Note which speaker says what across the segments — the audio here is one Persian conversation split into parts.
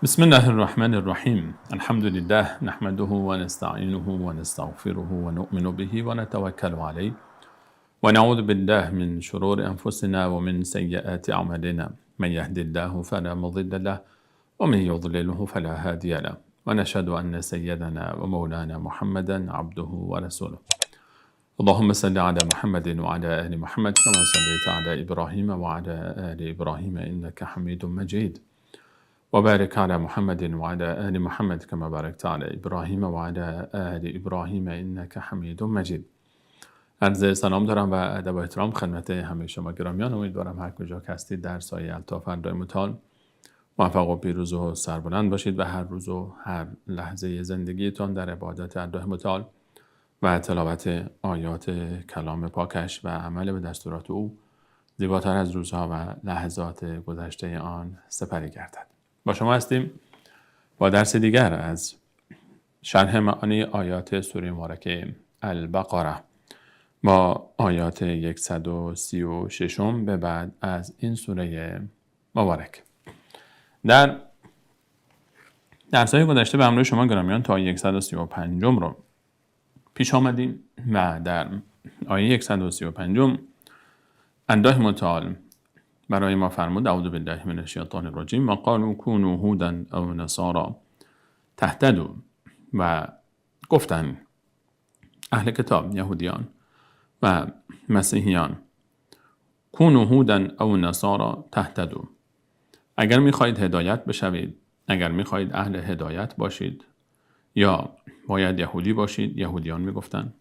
Speaker 1: بسم الله الرحمن الرحيم الحمد لله نحمده ونستعينه ونستغفره ونؤمن به ونتوكل عليه ونعوذ بالله من شرور أنفسنا ومن سيئات أعمالنا من يهد الله فلا مضل له ومن يضلله فلا هادي له ونشهد أن سيدنا ومولانا محمدا عبده ورسوله اللهم صل على محمد وعلى آل محمد كما صليت على إبراهيم وعلى آل إبراهيم إنك حميد مجيد وبارك على محمد وعلى آل محمد كما باركت على إبراهيم وعلى آل إبراهيم إنك حميد مجيد. عرض سلام دارم و ادب و احترام خدمت همه شما گرامیان. امیدوارم هر کجا که هستید در سایه الطاف اندای متعال موفق و پیروز و سربلند باشید و هر روز و هر لحظه زندگیتان در عبادت الله متعال و تلاوت آیات کلام پاکش و عمل به دستورات او زیباتر از روزها و لحظات گذشته آن سپری گردد. با شما هستیم با درس دیگر از شرح معانی آیات سوره مبارکه البقره با آیات 136 به بعد از این سوره مبارک. در درس‌های گذشته به همراه شما گرامیان تا 135 رو پیش آمدیم و در آیه 135 الله متعال برای ما فرمود اعوذ بالله من الشیطان الرجیم و قالوا كونوا هودا او نصارا تهتدوا، و گفتن اهل کتاب یهودیان و مسیحیان كونوا هودا او نصارا تهتدوا، اگر میخواهید هدایت بشوید، اگر میخواهید اهل هدایت باشید یا باید یهودی باشید، یهودیان میگفتن،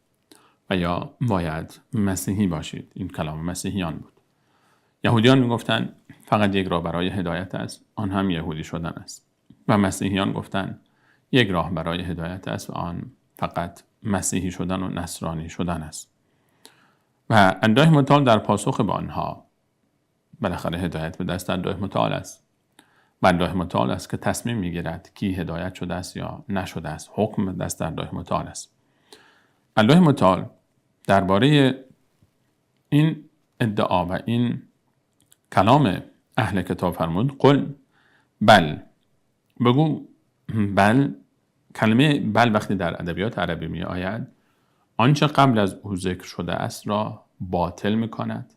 Speaker 1: و یا باید مسیحی باشید. این کلام مسیحیان بود. یهودیان میگفتن فقط یک راه برای هدایت است، آن هم یهودی شدن است، و مسیحیان گفتن یک راه برای هدایت است و آن فقط مسیحی شدن و نصرانی شدن است. و الله متعال در پاسخ به آنها، بالاخره هدایت به دست الله متعال است و الله متعال است که تصمیم میگیرد کی هدایت شده است یا نشده است. حکم دست الله متعال است. الله متعال درباره این ادعا و این کلام اهل کتاب فرمود قل بل، بگو بل. کلمه بل وقتی در ادبیات عربی می آید آنچه قبل از او ذکر شده است را باطل می کند،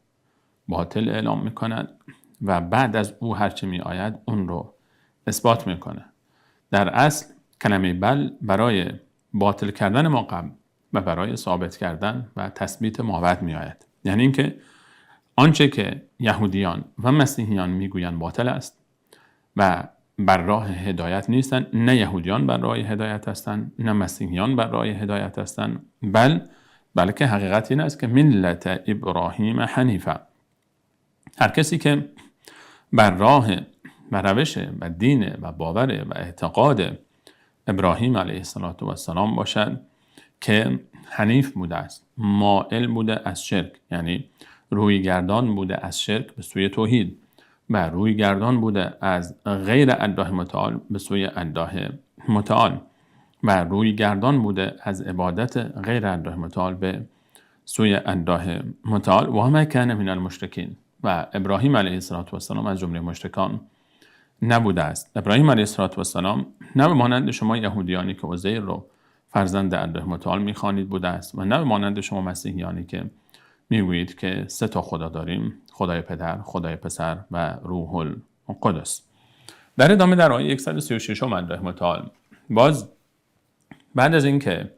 Speaker 1: باطل اعلام می کند و بعد از او هرچه می آید اون رو اثبات می کند. در اصل کلمه بل برای باطل کردن ما قبل و برای ثابت کردن و تثبیت ما بعد می آید. یعنی اینکه آنچه که یهودیان و مسیحیان میگویند باطل است و بر راه هدایت نیستند، نه یهودیان بر راه هدایت هستند نه مسیحیان بر راه هدایت هستند، بلکه حقیقت این است که ملت ابراهیم حنیفه، هر کسی که بر راه و روش و دین و باور و اعتقاد ابراهیم علیه السلام باشد که حنیف بوده است، مائل بوده از شرک، یعنی روی گردان بوده از شرک به سوی توحید و روی گردان بوده از غیر الله متعال به سوی الله متعال و روی گردان بوده از عبادت غیر الله متعال به سوی الله متعال. و ما کان من المشرکین، و ابراهیم علیه السلام از جمله مشرکان نبوده است. ابراهیم علیه السلام نه مانند شما یهودیانی که عزیر رو فرزند الله متعال میخوانید بوده است و نه مانند شما مسیحیانی که میگویید که 3 خدا داریم، خدای پدر، خدای پسر و روح القدس. در ادامه در آیه 136 الله متعال باز بعد از اینکه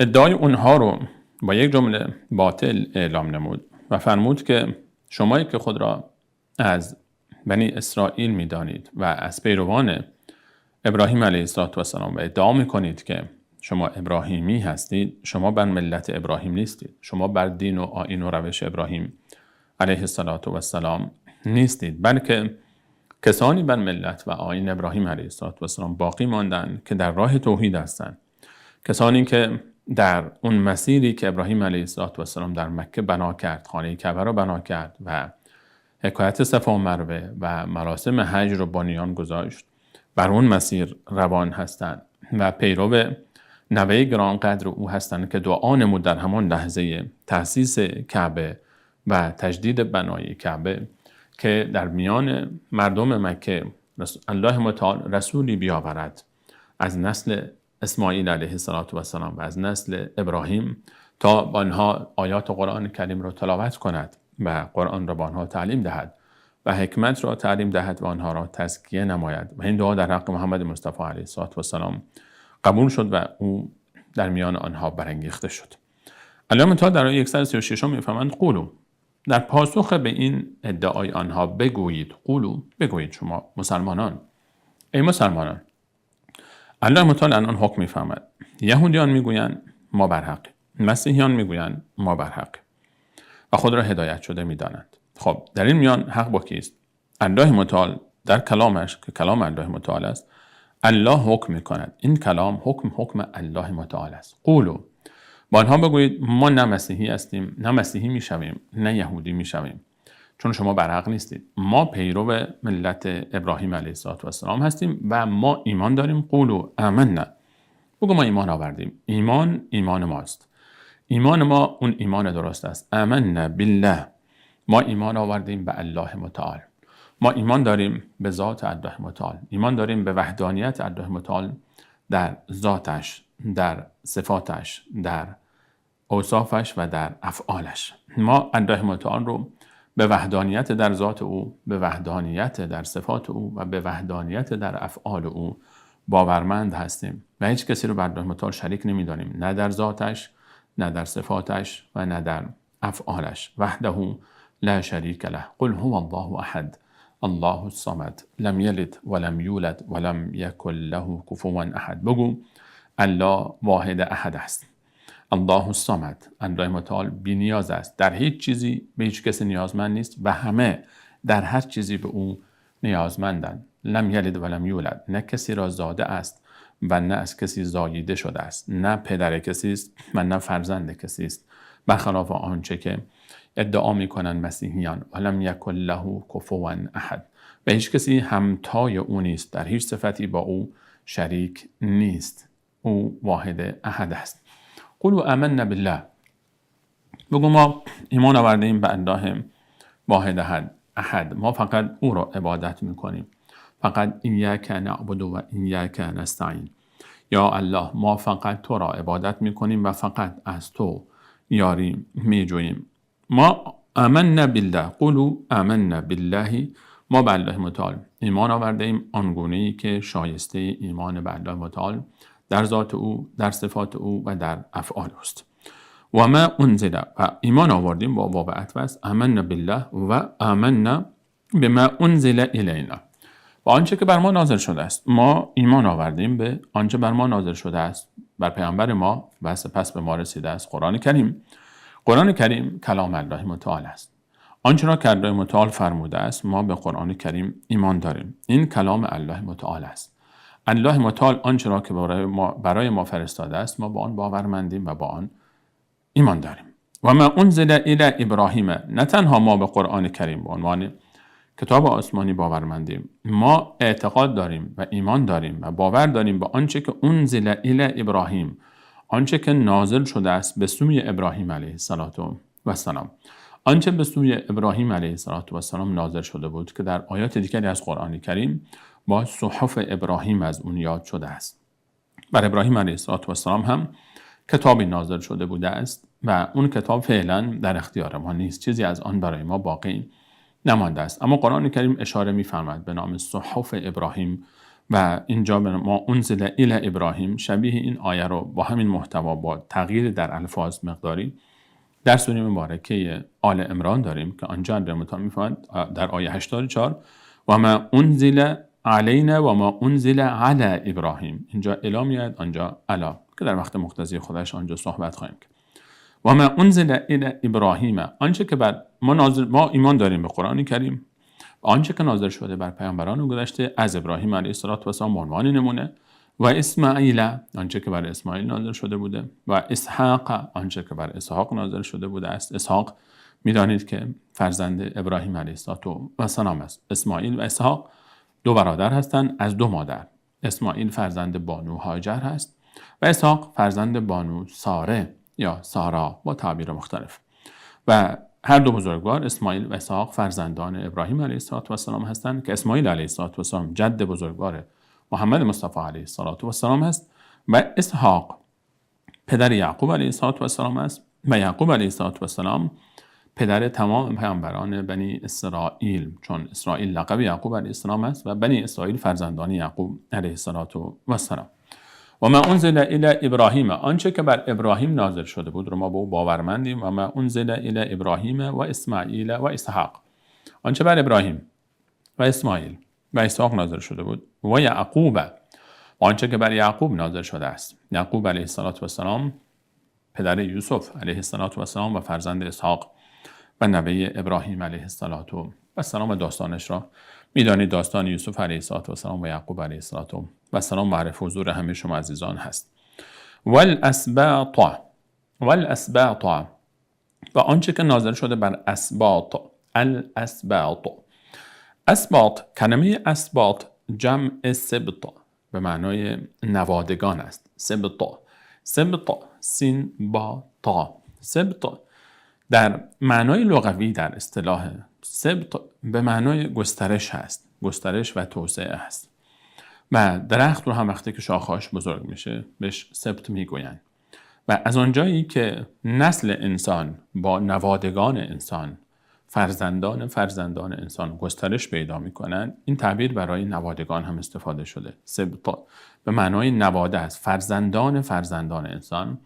Speaker 1: ادعای اونها رو با یک جمله باطل اعلام نمود و فرمود که شمایی که خود را از بنی اسرائیل میدانید و از پیروان ابراهیم علیه السلام و ادعا میکنید که شما ابراهیمی هستید، شما بر ملت ابراهیم نیستید، شما بر دین و آیین و روش ابراهیم علیه السلام نیستید، بلکه کسانی بر ملت و آیین ابراهیم علیه السلام باقی ماندند که در راه توحید هستند، کسانی که در اون مسیری که ابراهیم علیه السلام در مکه بنا کرد، خانه کعبه را بنا کرد و حکایت صفا و مروه و مراسم حج رو بنیان گذاشت، بر اون مسیر روان هستند و پیرو نوه گرانقدر او هستند که دعا نمود در همان لحظه تأسیس کعبه و تجدید بنای کعبه که در میان مردم مکه الله متعال رسولی بیاورد از نسل اسماعیل علیه السلام و از نسل ابراهیم تا با آنها آیات قرآن کریم را تلاوت کند و قرآن را با آنها تعلیم دهد و حکمت را تعلیم دهد و آنها را تزکیه نماید. و این دعا در حق محمد مصطفی علیه السلام قبول شد و او در میان آنها برانگیخته شد. الله متعال در آیه 136 می‌فرماید قولوا، در پاسخ به این ادعای آنها بگویید، قولوا، بگویید شما مسلمانان، ای مسلمانان. الله متعال الان حکم می‌فرماید. یهودیان میگویند ما بر حق، مسیحیان میگویند ما بر حق و خود را هدایت شده می‌دانند. خب در این میان حق با کیست؟ الله متعال در کلامش که کلام الله متعال است، الله حکم می‌کند. این کلام حکم الله متعال است. قولوا، با آنها بگویید ما نه مسیحی هستیم، نه مسیحی میشویم، نه یهودی میشویم، چون شما بر حق نیستید. ما پیرو ملت ابراهیم علیه السلام هستیم و ما ایمان داریم. قولوا آمنا، بگو ما ایمان آوردیم. ایمان ماست. ایمان ما اون ایمان درست است. آمنا بالله، ما ایمان آوردیم به الله متعال. ما ایمان داریم به ذات الله متعال. ایمان داریم به وحدانیت الله متعال در ذاتش، در صفاتش، در اوصافش و در افعالش. ما الله متعال رو به وحدانیت در ذات او، به وحدانیت در صفات او و به وحدانیت در افعال او باورمند هستیم و هیچ کسی رو بر الله متعال شریک نمی‌دانیم، نه در ذاتش، نه در صفاتش و نه در افعالش. وحده لا شریک له، قل هو الله احد الله الصمد لم یلد ولم یولد ولم یکن له کفوا احد. بگو الله واحد احد است. الله الصمد، الله متعال بی نیاز است، در هیچ چیزی به هیچ کسی نیازمند نیست و همه در هر چیزی به او نیازمندند. لم یلد ولم یولد، نه کسی را زاده است و نه از کسی زاییده شده است، نه پدر کسی است و نه فرزند کسی است، برخلاف آنچه که ادعا می‌کنند مسیحیان. ولم یکن له کفوا احد، و هیچ کسی همتای او نیست، در هیچ صفتی با او شریک نیست. او واحد احد است. قولوا آمنا بالله، بگو ما ایمان آوردیم به الله واحد احد. ما فقط او را عبادت میکنیم. فقط ایاک نعبد و ایاک نستعین. یا الله، ما فقط تو را عبادت میکنیم و فقط از تو یاری میجوییم. ما آمنا بالله، قولوا آمنا بالله، ما به الله متعال ایمان آوردیم آنگونه‌ای که شایسته ایمان به الله متعال در ذات او، در صفات او و در افعال است. و ما انزل، و ایمان آوردیم با واو عطف است، آمنا بالله و آمنا بما انزل الینا، و آنچه که بر ما نازل شده است. ما ایمان آوردیم به آنچه بر ما نازل شده است، بر پیامبر ما و سپس به ما رسیده است، قرآن کریم. قرآن کریم کلام الله متعال است. آنچه را که الله متعال فرموده است ما به قرآن کریم ایمان داریم. این کلام الله متعال است. الله متعال آنچه را که برای ما فرستاده است ما با آن باورمندیم و با آن ایمان داریم. و ما انزل الی ابراهیم، نه تنها ما به قرآن کریم به عنوان کتاب آسمانی باورمندیم، ما اعتقاد داریم و ایمان داریم و باور داریم به آنچه که انزل الی ابراهیم، آنچه که نازل شده است به سوی ابراهیم علیه السلام. آنچه به سوی ابراهیم علیه السلام نازل شده بود که در آیات دیگری از قرآن کریم با صحف ابراهیم از اون یاد شده است. بر ابراهیم علیه السلام هم کتابی نازل شده بوده است و اون کتاب فعلا در اختیار ما نیست، چیزی از آن برای ما باقی نمانده است. اما قرآن کریم اشاره می‌فرماید به نام صحف ابراهیم و اینجا به ما انزل الی ابراهیم، شبیه این آیه رو با همین محتوا با تغییر در الفاظ مقداری در سوره مبارکه آل عمران داریم که آنجا الله متعال می‌فرماید در آیه 84 و ما انزل علینا و ما انزل علی ابراهیم. اینجا الی میاد، آنجا علی، که در وقت مقتضی خودش آنجا صحبت خواهیم کرد. و ما انزل الی ابراهیم، آنچه که بر ما ایمان داریم به قرآن کریم، آنچه که نازل شده بر پیامبران گذشته از ابراهیم علیه السلام عنوان نمونه، و اسماعیل، آنچه که بر اسماعیل نازل شده بوده، و اسحاق، آنچه که بر اسحاق نازل شده بوده است. اسحاق می‌دانید که فرزند ابراهیم علیه السلام است. اسماعیل و اسحاق دو برادر هستند از دو مادر. اسماعیل فرزند بانو هاجر هست و اسحاق فرزند بانو ساره یا سارا با تعبیر مختلف. و هر دو بزرگوار اسماعیل و اسحاق فرزندان ابراهیم علیه السلام هستند که اسماعیل علیه السلام جد بزرگوار محمد مصطفی علیه السلام است و اسحاق پدر یعقوب علیه السلام است و یعقوب علیه السلام پدر تمام پیامبران بنی اسرائیل، چون اسرائیل لقب یعقوب علیه السلام است و بنی اسرائیل فرزندان یعقوب علیه السلام. و ما انزل الی ابراهیم، آنچه که بر ابراهیم نازل شده بود رو ما به او باورمندیم. و ما انزل الی ابراهیم و اسماعیل و اسحاق، آنچه بر ابراهیم و اسماعیل و اسحاق نازل شده بود. و یعقوب، آنچه که بر یعقوب نازل شده است. یعقوب علیه السلام پدر یوسف علیه السلام و فرزند اسحاق و نوه ابراهیم علیه السلام و داستانش را میدانید. داستان یوسف علیه السلام و یعقوب علیه السلام معرف حضور همه شما عزیزان هست. والاسباط و آنچه که نازل شده بر اسباط. اسباط، کلمه اسباط جمع سبط به معنای نوادگان است. سبط سین با تا. سبط در معنای لغوی در اصطلاح سبط به معنای گسترش هست، گسترش و توسعه است. و درخت رو هم وقتی که شاخه‌اش بزرگ میشه بهش سبط میگویند. و از آنجایی که نسل انسان با نوادگان انسان، فرزندان انسان گسترش پیدا میکنند، این تعبیر برای نوادگان هم استفاده شده. سبط به معنای نواده است. فرزندان انسان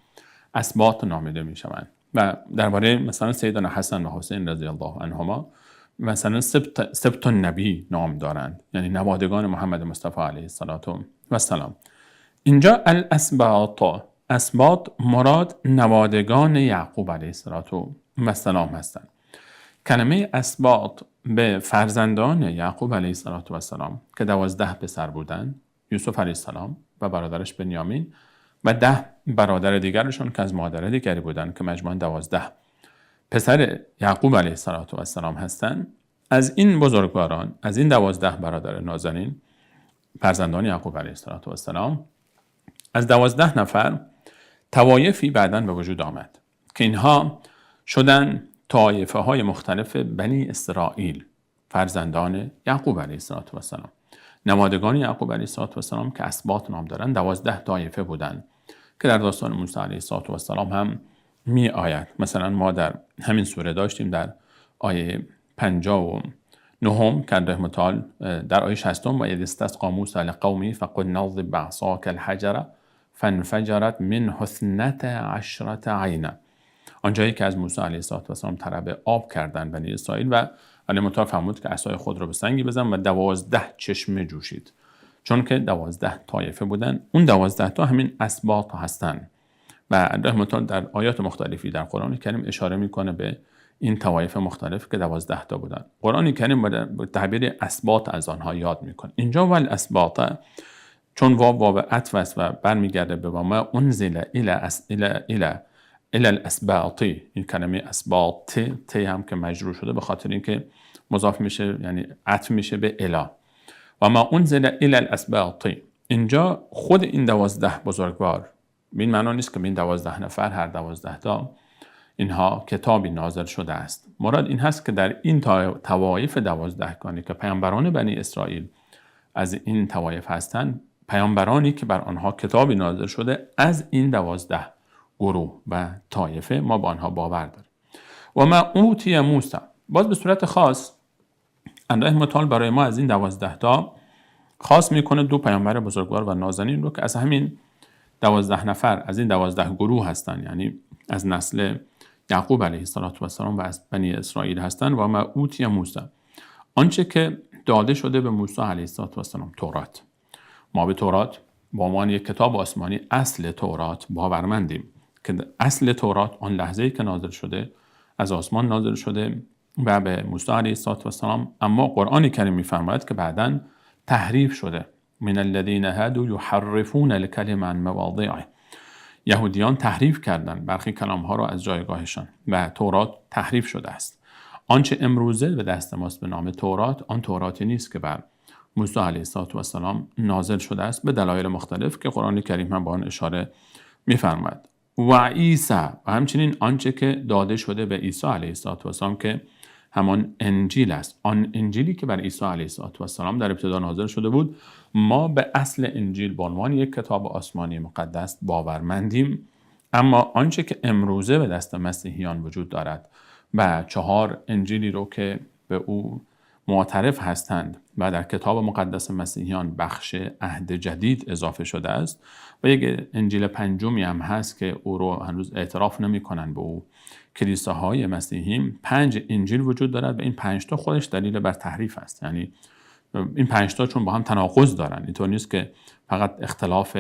Speaker 1: اسباط نامیده میشوند. و درباره مثلا سیدنا حسن و حسین رضی الله عنهما مثلا سبط النبی نام دارند، یعنی نوادگان محمد مصطفی علیه السلام. اینجا اسباط مراد نوادگان یعقوب علیه السلام هستند. کلمه اسباط به فرزندان یعقوب علیه السلام که 12 پسر بودند، یوسف علیه السلام و برادرش بنیامین و 10 برادر دیگرشون که از مادر دیگری بودند که مجموعاً 12 پسر یعقوب علیه السلام هستند. از این بزرگواران، از این 12 برادر نازنین فرزندان یعقوب علیه السلام، از 12 نفر طوایفی بعداً به وجود آمد که اینها شدن طایفه های مختلف بنی اسرائیل، فرزندان یعقوب علیه السلام. نمادگان یعقوب علیه السلام که اسباط نام دارند 12 طایفه بودند که در داستان موسی علیه السلام هم می آید. مثلا ما در همین سوره داشتیم در آیه 59 که الله متعال در آیه 60 و اذ استسقی موسی لقومه فقل اضرب بعصاک الحجر فانفجرت منه 12 عینا، آنجایی که از موسی علیه السلام طلب آب کردن بنی اسرائیل و الله متعال فرمود که عصای خود را به سنگی بزن و 12 چشمه جوشید، چون که 12 طایفه بودن. اون 12 تا همین اسباط هستند و الله متعال در آیات مختلفی در قرآن کریم اشاره میکنه به این طوایف مختلف که 12 تا بودن. قرآن کریم با تعبیر اسباط از آنها یاد میکنه. اینجا والاسباط چون واو عطف است و برمیگرده به ما انزل الی الاسباط، این کلمه اسباط تی هم که مجرور شده به خاطر اینکه مضاف میشه، یعنی عطف میشه به الی. و ما انزل الی الاسباط، اینجا خود این 12 بزرگوار، این معنا نیست که این 12 نفر هر 12 تا اینها کتابی نازل شده است. مراد این هست که در این طوایف 12 گانی که پیامبران بنی اسرائیل از این طوایف هستند، پیامبرانی که بر آنها کتابی نازل شده از این 12 گروه و طایفه ما با آنها باور داریم. و ما اوتی موسی، باز به صورت خاص الله متعال برای ما از این 12 تا خاص میکنه 2 پیامبر بزرگوار و نازنین رو که از همین 12 نفر از این 12 گروه هستند، یعنی از نسل یعقوب علیه السلام و از بنی اسرائیل هستند. و ما اوتی موسی، آنچه که داده شده به موسی علیه السلام، تورات. ما به تورات با عنوان یک کتاب آسمانی اصل تورات باورمندیم که اصل تورات آن لحظه‌ای که نازل شده از آسمان نازل شده و به موسی علیه السلام، اما قرآن کریم می‌فرماید که بعداً تحریف شده. من الذین هادوا یحرفون الکلم عن مواضعه، یهودیان تحریف کردند برخی کلام‌ها را از جایگاهشان و تورات تحریف شده است. آنچه امروزه به دست ماست به نام تورات، آن توراتی نیست که بر موسی علیه السلام نازل شده است به دلایل مختلف که قرآن کریم هم با آن اشاره می‌فرماید. و عیسی و همچنین آنچه که داده شده به عیسی علیه السلام که همان انجیل است. آن انجیلی که بر عیسی علیه السلام در ابتدا نازل شده بود، ما به اصل انجیل به عنوان یک کتاب آسمانی مقدس باورمندیم. اما آنچه که امروزه به دست مسیحیان وجود دارد و 4 انجیلی رو که به او معترف هستند و در کتاب مقدس مسیحیان بخش عهد جدید اضافه شده است و یک انجیل 5 هم هست که او رو هنوز اعتراف نمی کنند به او کلیساهای مسیحی. 5 انجیل وجود دارد و این 5 تا خودش دلیل بر تحریف است. یعنی این 5 تا چون با هم تناقض دارن، اینطور نیست که فقط اختلاف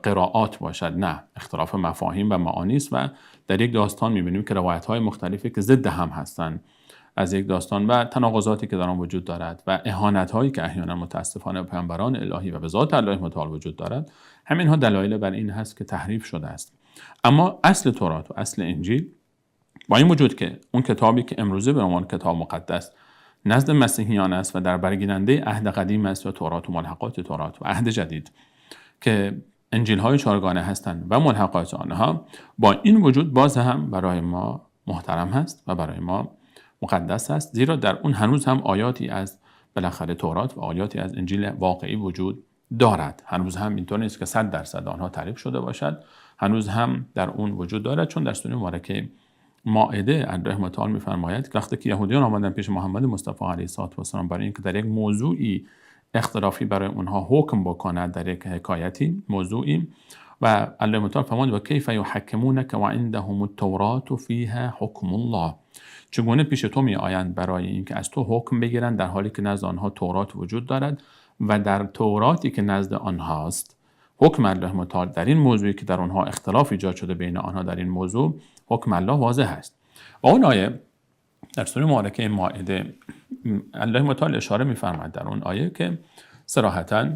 Speaker 1: قرائات باشد، نه، اختلاف مفاهیم و معانی است و در یک داستان می‌بینیم که روایت‌های مختلفی که ضد هم هستند از یک داستان و تناقضاتی که در آن وجود دارد و اهانت‌هایی که احیانا متاسفانه به پیامبران الهی و به ذات الله متعال وجود دارد، همین‌ها دلایل بر این هست که تحریف شده است. اما اصل تورات و اصل انجیل با این وجود که اون کتابی که امروزه به عنوان کتاب مقدس نزد مسیحیان است و در برگیرنده عهد قدیم است و تورات و ملحقات تورات و عهد جدید که انجیل‌های 4گانه هستند و ملحقات آنها، با این وجود باز هم برای ما محترم هست و برای ما مقدس است، زیرا در اون هنوز هم آیاتی از بالاخره تورات و آیاتی از انجیل واقعی وجود دارد. هنوز هم اینطور نیست که 100% آنها تعریف شده باشد، هنوز هم در اون وجود دارد. چون در سوره مبارکه مائده الله متعال می‌فرماید که وقتی که یهودیان آمدن پیش محمد مصطفی علیه السلام برای اینکه در یک موضوعی اختلافی برای اونها حکم بکند، در یک حکایتی موضوعی، و الله متعال فرمود و کیف یحکمونک و عندهم التوراة فیها حکم الله، چگونه پیش تو می آیند برای اینکه از تو حکم بگیرند در حالی که نزد آنها تورات وجود دارد و در توراتی که نزد آنهاست حکم الله متعال در این موضوعی که در آنها اختلاف ایجاد شده بین آنها در این موضوع، حکم الله واضح است. و اون آیه در سوره مبارکه مائده الله متعال اشاره می‌فرماید در اون آیه که صراحتاً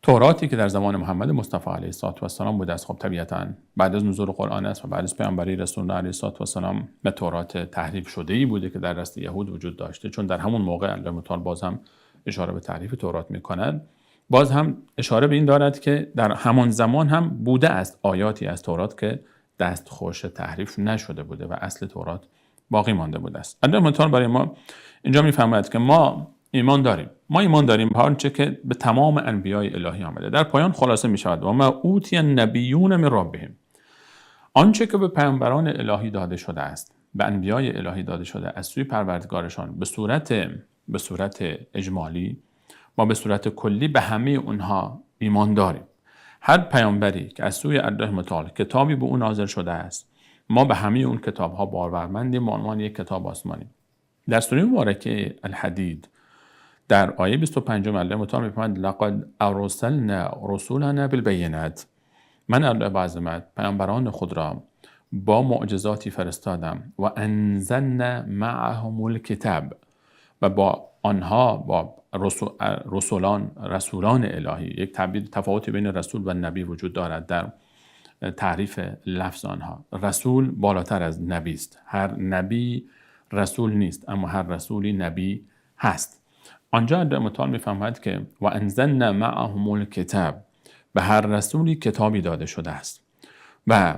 Speaker 1: توراتی که در زمان محمد مصطفی علیه السلام بوده است، خب طبیعتاً بعد از نزول قرآن است و بعد از پیامبری رسول الله علیه السلام به تورات تحریف شده‌ای بوده که در دست یهود وجود داشته. چون در همون موقع الله متعال باز هم اشاره به تحریف تورات می‌کند، باز هم اشاره به این دارد که در همان زمان هم بوده است آیاتی از تورات که دستخوش تحریف نشده بوده و اصل تورات باقی مانده بوده است. الله متعال برای ما اینجا می‌فرماید که ما ایمان داریم به آنچه که به تمام انبیای الهی آمده. در پایان خلاصه می شود و ما اوتی النبیون من ربهم، آنچه که به پیامبران الهی داده شده است، به انبیای الهی داده شده از سوی پروردگارشان به صورت اجمالی ما به صورت کلی به همه اونها ایمان داریم. هر پیامبری که از سوی الله متعال کتابی به اون نازل شده است، ما به همه اون کتاب‌ها باورمندیم به عنوان یک کتاب آسمانی. در سوره مبارکه الحدید در آیه 25 الله متعال می‌فرماید لقد ارسلنا رسولنا بالبینات، من الله با عظمت پیامبران خود را با معجزاتی فرستادم و انزلنا معهم الکتاب، و با آنها با رسولان الهی، یک تعبیر تفاوتی بین رسول و نبی وجود دارد در تعریف لفظ آنها. رسول بالاتر از نبی است، هر نبی رسول نیست اما هر رسولی نبی هست. آنجا الله متعال می‌فرماید که و انزلنا معهم الکتاب، به هر رسولی کتابی داده شده است و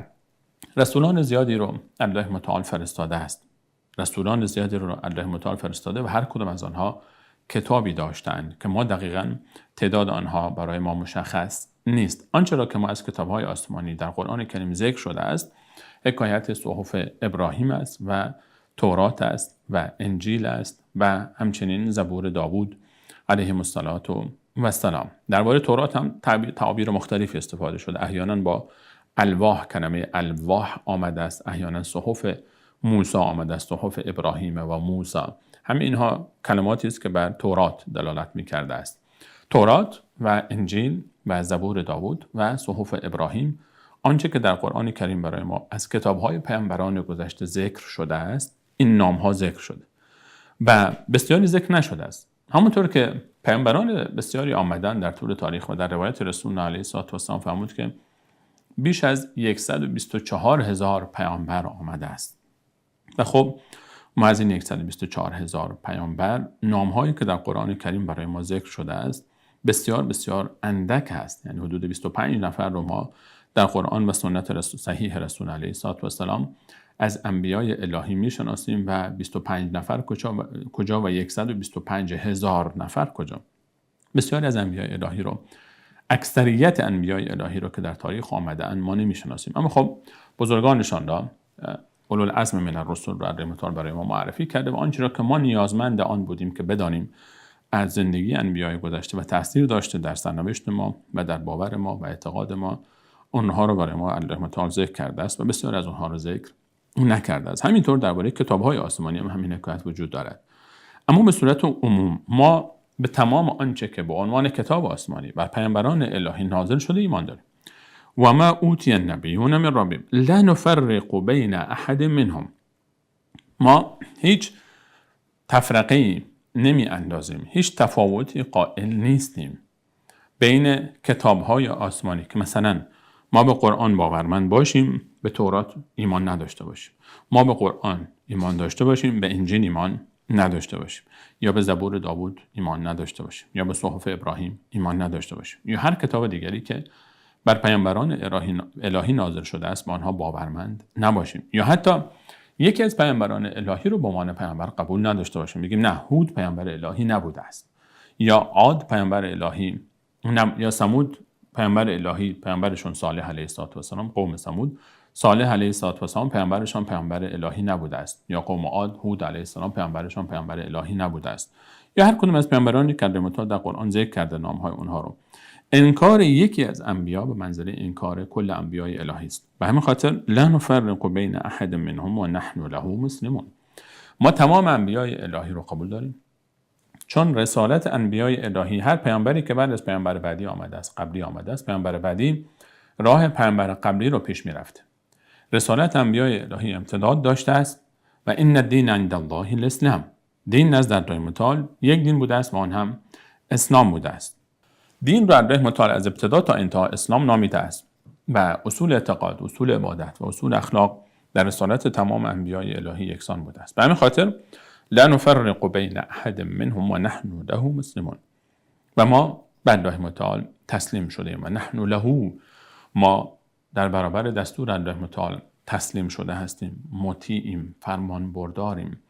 Speaker 1: رسولان زیادی رو الله متعال فرستاده است. رسولان زیادی رو الله متعال فرستاده و هر کدام از آنها کتابی داشتند که ما دقیقاً تعداد آنها برای ما مشخص نیست. آنچه را که ما از کتاب‌های آسمانی در قرآن کریم ذکر شده است، حکایت صحف ابراهیم است و تورات است و انجیل است و همچنین زبور داوود علیه السلام. درباره تورات هم تعابیر مختلفی استفاده شده. احیانا با الواح، کلمه الواح آمده است، احیانا صحف موسی آمده است، صحف ابراهیم و موسی. همه اینها کلماتی است که بر تورات دلالت می‌کرده است. تورات و انجیل و زبور داوود و صحف ابراهیم، آنچه که در قرآن کریم برای ما از کتاب‌های پیامبران گذشته ذکر شده است، این نام‌ها ذکر شده و بسیاری ذکر نشده است. همونطور که پیامبران بسیاری آمدن در طول تاریخ و در روایت رسول الله علیه السلام فرمود که بیش از 124,000 پیامبر آمده است. و خب ما از این 124,000 پیامبر نام‌هایی که در قرآن کریم برای ما ذکر شده است بسیار بسیار اندک هست. یعنی حدود 25 نفر رو ما در قرآن و سنت صحیح رسول علیه السلام از انبیای الهی میشناسیم و 25 نفر کجا و 125,000 نفر کجا. بسیاری از انبیای الهی رو، اکثریت انبیای الهی رو که در تاریخ آمده‌اند ما نمیشناسیم. اما خب بزرگانشان را، اولوالعزم من الرسل را علیهم السلام برای ما معرفی کرده و آنچه را که ما نیازمند آن بودیم که بدانیم از زندگی انبیای گذشته و تاثیر داشته در سرنوشت ما و در باور ما و اعتقاد ما، اونها رو برای ما علیهم السلام ذکر کرده است و بسیار از اونها رو ذکر نکرده است. همینطور درباره کتاب‌های آسمانی هم همین حکایت وجود دارد. اما به صورت عموم ما به تمام آنچه که به عنوان کتاب آسمانی بر پیامبران الهی نازل شده ایمان داریم. و ما اوتی النبیون من ربهم لا نفرق بین احد منهم. ما هیچ تفرقه‌ای نمی اندازیم، هیچ تفاوتی قائل نیستیم بین کتاب‌های آسمانی که مثلا ما به قرآن باورمند باشیم، به تورات ایمان نداشته باشیم، ما به قرآن ایمان داشته باشیم، به انجیل ایمان نداشته باشیم، یا به زبور داوود ایمان نداشته باشیم، یا به صحف ابراهیم ایمان نداشته باشیم، یا هر کتاب دیگری که بر پیامبران الهی نازل شده است با آنها باورمند نباشیم، یا حتی یکی از پیامبران الهی رو به عنوان پیامبر قبول نداشته باشیم، بگیم نه، هود پیامبر الهی نبوده است، یا عاد پیامبر الهی یا ثمود پیامبر الهی، پیامبرشون صالح علیه السلام، قوم ثمود، صالح علیه السلام پیامبرشون پیامبر الهی نبوده است، یا قوم عاد هود علیه السلام پیامبرشون پیامبر الهی نبوده است، یا هر کدوم از پیامبرانی که در قرآن ذکر کرده نامهای اونها رو. انکار یکی از انبیا به منزله انکار کل انبیای الهی است. به همین خاطر لا نفرق بین احد منهم و نحن له مسلمون. ما تمام انبیای الهی رو قبول داریم، چون رسالت انبیای الهی، هر پیامبری که بعد از پیامبر بعدی آمده است، قبلی آمده است، پیامبر بعدی راه پیامبر قبلی رو پیش میرفته. رسالت انبیای الهی امتداد داشته است و ان الدین عند الله الاسلام. دین نزد الله متعال یک دین بوده است و آن هم اسلام بوده است. دین را الله متعال از ابتدا تا انتها اسلام نامیده است و اصول اعتقاد، اصول عبادت و اصول اخلاق در رسالت تمام انبیای الهی یکسان بوده است. به همین خاطر لا نفرق بین احد منهم و نحن له مسلمون. و ما به الله متعال تسلیم شدیم و نحن له، ما در برابر دستور الله متعال تسلیم شده هستیم، مطیعیم، فرمان برداریم،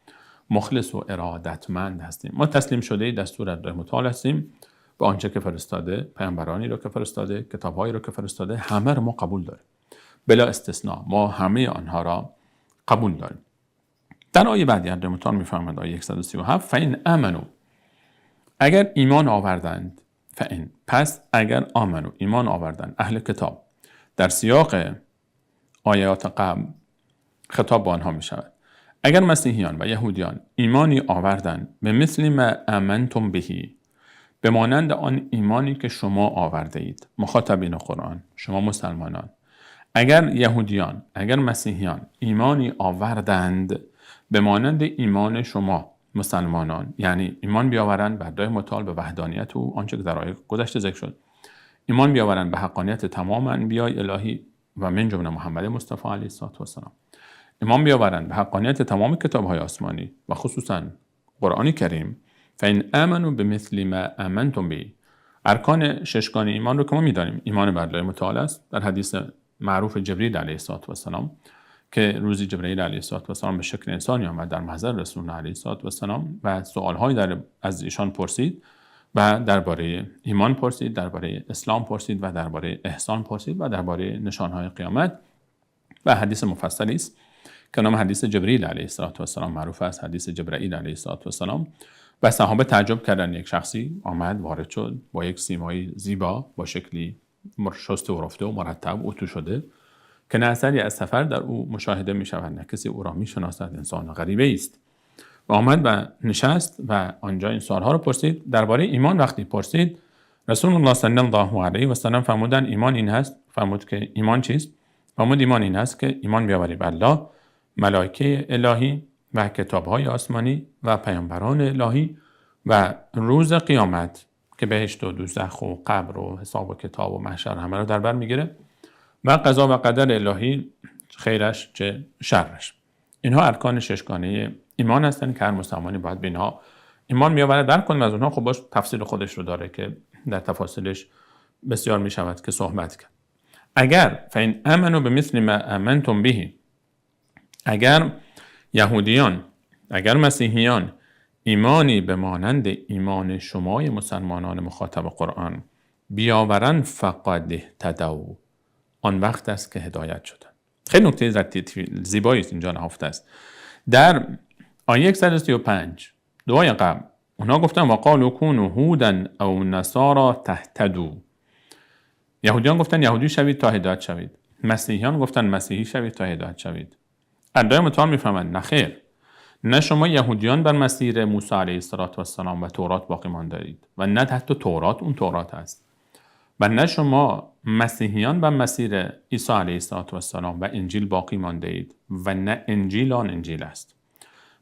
Speaker 1: مخلص و ارادتمند هستیم. ما تسلیم شده دستور الله متعال هستیم، به آنچه که فرستاده، پیامبرانی رو که فرستاده، کتابهایی رو که فرستاده، همه رو ما قبول داریم بلا استثناء. ما همه آنها را قبول داریم. در آیه بعدی الله متعال می‌فرماید، آیه 137، فإن آمنوا، اگر ایمان آوردند، پس اگر آمنو، ایمان آوردند، اهل کتاب، در سیاق آیات قبل خطاب با آنها می شود. اگر مسیحیان و یهودیان ایمانی آوردند به مثل ما آمنتم بهی، به مانند آن ایمانی که شما آورده اید، مخاطبین قرآن، شما مسلمانان، اگر یهودیان، اگر مسیحیان ایمانی آوردند به مانند ایمان شما مسلمانان، یعنی ایمان بیاورند به الله متعال، به وحدانیت او، آنچه که در آیه گذشته ذکر شد، ایمان بیاورند به حقانیت تمام انبیای الهی و من جمله محمد مصطفی علیه السلام، ایمان بیاورند به حقانیت تمام کتاب‌های آسمانی و خصوصا قرآن کریم. فإن آمنوا بمثل ما آمنتم به، ارکان ششگانه ایمان رو که ما می‌دانیم، ایمان به الله متعال است. در حدیث معروف جبریل علیه السلام که روزی جبرئیل علیه السلام به شکل انسانی آمد در محضر رسول الله علیه السلام و سوال‌هایی از ایشان پرسید و درباره ایمان پرسید، درباره اسلام پرسید و درباره احسان پرسید و درباره نشان‌های قیامت. و حدیث مفصلی است که نام حدیث جبرئیل علیه السلام معروف است، حدیث جبرئیل علیه السلام. و صحابه تعجب کردند، یک شخصی آمد وارد شد با یک سیمایی زیبا، با شکلی شسته و رفته و مرتب اتو شده که نه اثری از سفر در او مشاهده می شود، نه کسی او را می شناسد، انسان غریبه است. و آمد و نشست و آنجا این سوالها رو پرسید. درباره ایمان وقتی پرسید، رسول الله صلی الله علیه و سلم فرمودند ایمان این هست. فرمود که ایمان چیست؟ فرمود ایمان این هست که ایمان بیاوری به الله، ملائکه الهی و کتاب‌های آسمانی و پیامبران الهی و روز قیامت که بهشت و دوزخ و قبر و حساب و کتاب و محشر همه رو در بر میگیره و قضا و قدر الهی، خیرش چه شرش. اینها ارکان ششگانه ایمان هستند که هر مسلمانی باید به اینها ایمان می‌آورد. در کدوم از اونها خب باش تفسیر خودش رو داره که در تفاصیلش بسیار می شود که صحبت کرد. اگر فین آمنوا بمثل ما آمنتم به، اگر یهودیان، اگر مسیحیان ایمانی به مانند ایمان شمای مسلمانان مخاطب قرآن بیاورند فقد اهتدوا، آن وقت است که هدایت شدند. خیلی نکته زیبایی است اینجا نهفته است. در آیه 135 دعای قبل اونها گفتن وقالوا كونوا هودا او نصارى تهتدوا. یهودیان گفتن یهودی شوید تا هدایت شوید، مسیحیان گفتن مسیحی شوید تا هدایت شوید. الله متعال میفهمند نه خیر، نه شما یهودیان بر مسیر موسی علیه السلام و تورات باقی ماندید و نه حتی تورات اون تورات است، و نه شما مسیحیان بر مسیر عیسی علیه السلام و انجیل باقی مانده اید و نه انجیل آن انجیل است،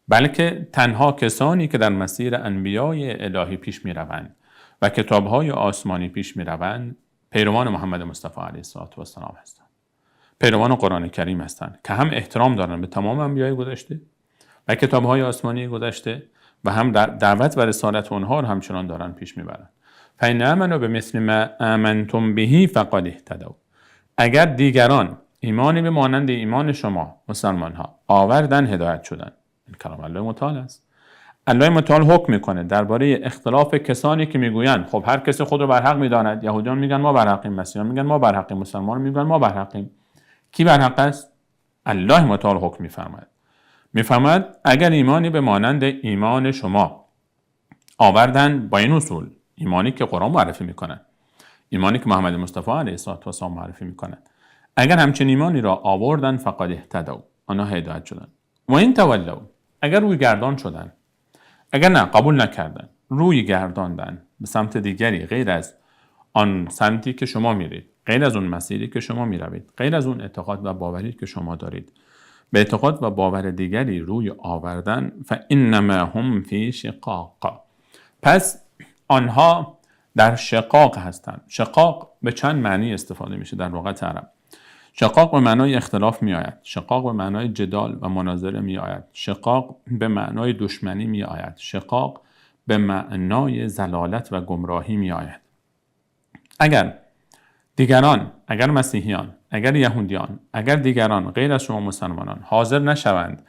Speaker 1: بلکه تنها کسانی که در مسیر انبیای الهی پیش می روند و کتابهای آسمانی پیش می روند پیروان محمد مصطفی علیه السلام هستند، پیروان قرآن کریم هستند که هم احترام دارند به تمام انبیای گذشته و کتابهای آسمانی گذشته و هم دعوت و رسالت اونها رو همچنان دارن پیش میبرن. فإن آمنوا بمثل ما آمنتم به فقد اهتدوا. اگر دیگران ایمانی به مانند ایمان شما مسلمان ها آوردن هدایت شدن. این کلام الله متعال است. الله متعال حکم میکنه درباره اختلاف کسانی که میگویند خب هر کسی خود رو بر حق میداند. یهودیان میگن ما بر حقیم، مسیحیان میگن ما بر حقیم، مسلمانان میگن ما بر حقیم. کی بر حق است؟ الله متعال حکم میفرماید اگر ایمانی به مانند ایمان شما آوردن با این اصول، ایمانی که قرآن معرفی میکنه، ایمانی که محمد مصطفی علیه السلام معرفی میکنه، اگر همچین ایمانی را آوردن فقد اهتدوا، آنها هدایت شدن. و این تولوا، اگر روی گردان شدن، اگر نه قبول نکردن، روی گرداندن به سمت دیگری غیر از آن سمتی که شما میرید، غیر از اون مسیری که شما میروید، غیر از اون اعتقاد و باوری که شما دارید، به اعتقاد و باور دیگری روی آوردن، فانما هم فی شقاق، پس آنها در شقاق هستند. شقاق به چند معنی استفاده میشه در لغت عرب. شقاق به معنای اختلاف می آید، شقاق به معنای جدال و مناظره می آید، شقاق به معنای دشمنی می آید، شقاق به معنای ضلالت و گمراهی می آید. اگر دیگران، اگر مسیحیان، اگر یهودیان، اگر دیگران غیر از شما مسلمانان حاضر نشوند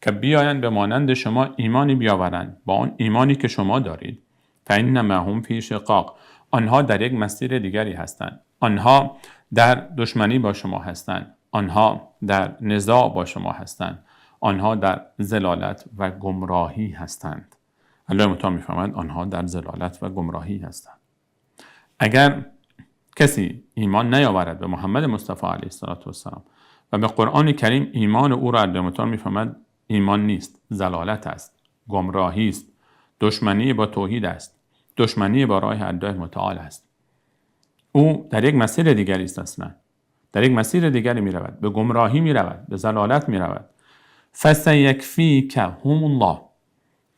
Speaker 1: که بیایند به مانند شما ایمانی بیاورند با آن ایمانی که شما دارید، فإنما هم فی شقاق، آنها در یک مسیر دیگری هستند، آنها در دشمنی با شما هستند، آنها در نزاع با شما هستند، آنها در ضلالت و گمراهی هستند. الله متعال می‌فرماید آنها در ضلالت و گمراهی هستند. اگر کسی ایمان نیاورد به محمد مصطفی علیه السلام و به قرآن کریم، ایمان او را الله متعال می‌فرماید ایمان نیست، ضلالت است، گمراهی است، دشمنی با توحید است، دشمنی با راه الله متعال است. او در یک مسیر دیگری است، اصلا در یک مسیر دیگری می رود، به گمراهی می رود، به ضلالت می رود. فسیکفیکهم الله،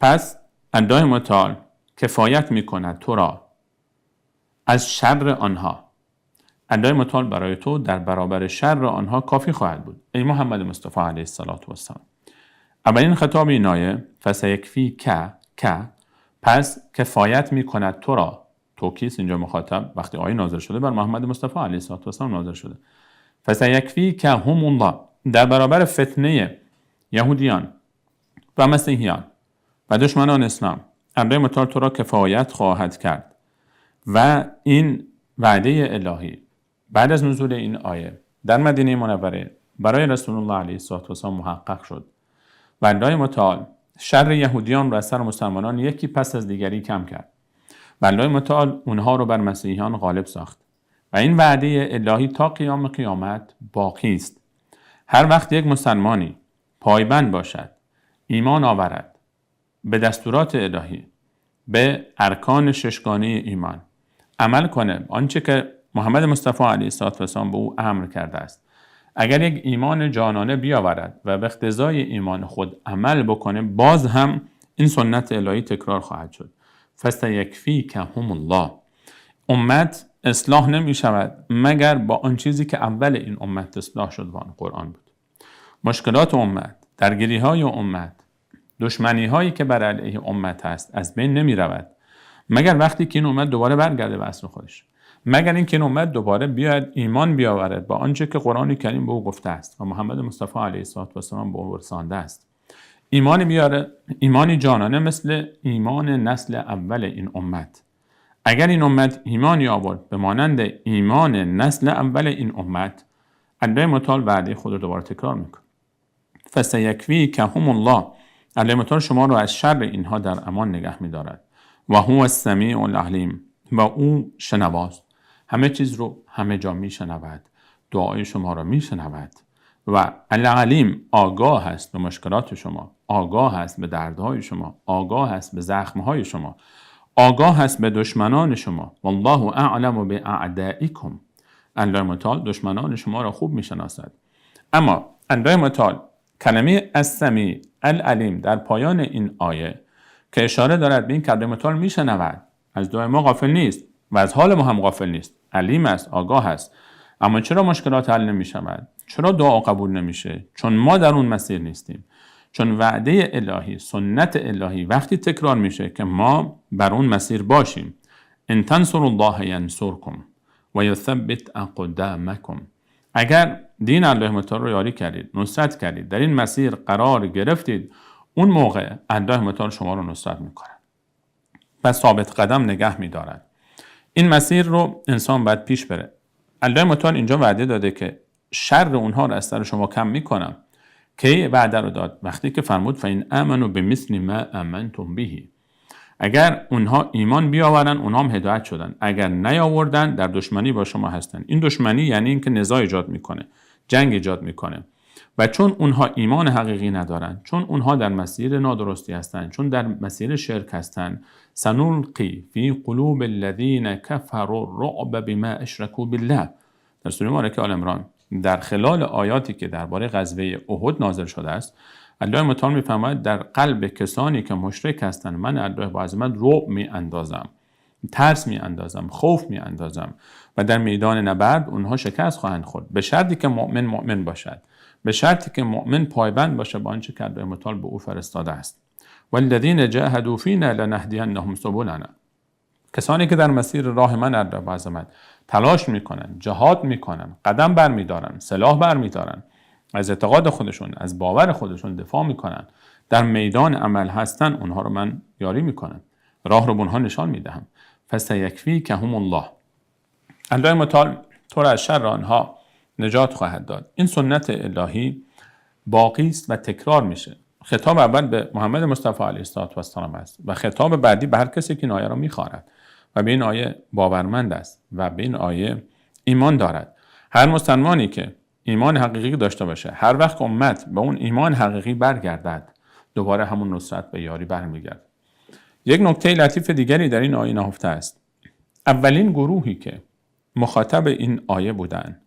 Speaker 1: پس الله متعال کفایت می کند تو را از شر آنها. الله متعال برای تو در برابر شر آنها کافی خواهد بود ای محمد مصطفی علیه السلام. اولین خطاب این آیه فسیکفیک، پس کفایت می کند تو را، تو کیست اینجا مخاطب؟ وقتی آیه نازل شده بر محمد مصطفی علیه السلام نازل شده. فسیکفیکهم الله، در برابر فتنه یهودیان و مسیحیان و دشمنان اسلام الله متعال تو را کفایت خواهد کرد. و این وعده الهی بعد از نزول این آیه در مدینه منوره برای رسول الله علیه السلام محقق شد و الله متعال شر یهودیان را از سر مسلمانان یکی پس از دیگری کم کرد و الله متعال اونها رو بر مسیحیان غالب ساخت و این وعده الهی تا قیام قیامت باقی است. هر وقت یک مسلمانی پایبند باشد، ایمان آورد به دستورات الهی، به ارکان ششگانه ایمان، عمل کنه آنچه که محمد مصطفی علیه السلام به او امر کرده است، اگر یک ایمان جانانه بیاورد و به اقتضای ایمان خود عمل بکنه، باز هم این سنت الهی تکرار خواهد شد. فسیکفیکهم الله، امت اصلاح نمی شود مگر با آن چیزی که اول این امت اصلاح شد و آن قرآن بود. مشکلات امت، درگیری های امت، دشمنی هایی که بر علیه امت هست از بین نمی رود مگر وقتی که این امت دوباره برگرده به اصل خودش، مگر اینکه این امت دوباره بیاید ایمان بیاورد با آنچه که قرآن کریم به او گفته است و محمد مصطفی علیه السلام به او رسانده است. ایمانی بیاره، ایمانی جانانه مثل ایمان نسل اول این امت. اگر این امت ایمانی آورد به مانند ایمان نسل اول این امت، الله متعال وعده خود رو دوباره تکرار میکنه. فسیکفیکهم الله، الله متعال شما رو از شر اینها در امان نگه میدارد. و هو السمیع العلیم، و او شنواست، همه چیز رو همه جا میشنود، دعای شما رو میشنود. و العلیم، آگاه است به مشکلات شما، آگاه است به دردهای شما، آگاه است به زخمهای شما، آگاه است به دشمنان شما. والله اعلم باعدائکم، الله متعال دشمنان شما را خوب میشناسد. اما الله متعال کلمه السمیع العلیم در پایان این آیه که اشاره دارد به این که الله متعال میشنود، از دعای ما غافل نیست و از حال ما هم غافل نیست، علیم است، آگاه است. اما چرا مشکلات حل نمیشود؟ چرا دعا قبول نمیشه؟ چون ما در اون مسیر نیستیم. چون وعده الهی، سنت الهی وقتی تکرار میشه که ما بر اون مسیر باشیم. ان تنصروا الله ینصرکم و یثبت اقدامکم. اگر دین الله متعال رو یاری کردید، نصرت کردید، در این مسیر قرار گرفتید، اون موقع الله متعال شما رو نصرت میکنه و ثابت قدم نگه میدارد. این مسیر رو انسان باید پیش بره. الله متعال اینجا وعده داده که شر اونها رو از سر شما کم میکنم. که وعده رو داد وقتی که فرمود فإن آمنوا بمثل ما آمنتم به، اگر اونها ایمان بیاورن اونها هم هدایت شدن، اگر نیاوردن در دشمنی با شما هستن. این دشمنی یعنی اینکه نزاع ایجاد میکنه، جنگ ایجاد میکنه. و چون اونها ایمان حقیقی ندارن، چون اونها در مسیر نادرستی هستن، چون در مسیر شرک هستن، سنلقی فی قلوب الذین کفروا الرعب بما اشرکوا بالله، در سوره مبارکه آل عمران، در خلال آیاتی که درباره غزوه احد نازل شده است، الله متعال میفرماید در قلب کسانی که مشرک هستند من الله با عظمت رعب میاندازم، ترس میاندازم، خوف میاندازم و در میدان نبرد اونها شکست خواهند خورد، به شرطی که مؤمن باشد، به شرطی که مؤمن پایبند باشه با آنچه که الله متعال به او فرستاده است. والذین جاهدوا فینا لنهدینهم سبلنا، کسانی که در مسیر راه من الله با عظمت تلاش میکنن، جهاد میکنن، قدم برمیدارن، سلاح برمیدارن، از اعتقاد خودشون، از باور خودشون دفاع میکنن، در میدان عمل هستن، اونها رو من یاری میکنم، راه رو به اونها نشان میدهم. فسیکفیکهم الله، الله متعال تو را از شر آنها نجات خواهد داد. این سنت الهی باقی است و تکرار میشه. خطاب اول به محمد مصطفی علیه السلام است و خطاب بعدی به هر کسی که این آیه را میخواند و به این آیه باورمند است و به این آیه ایمان دارد. هر مسلمانی که ایمان حقیقی داشته باشه، هر وقت امت به اون ایمان حقیقی برگردد، دوباره همون نصرت به یاری برمیگرد. یک نکته لطیف دیگری در این آیه نهفته است. اولین گروهی که مخاطب این آیه بودند،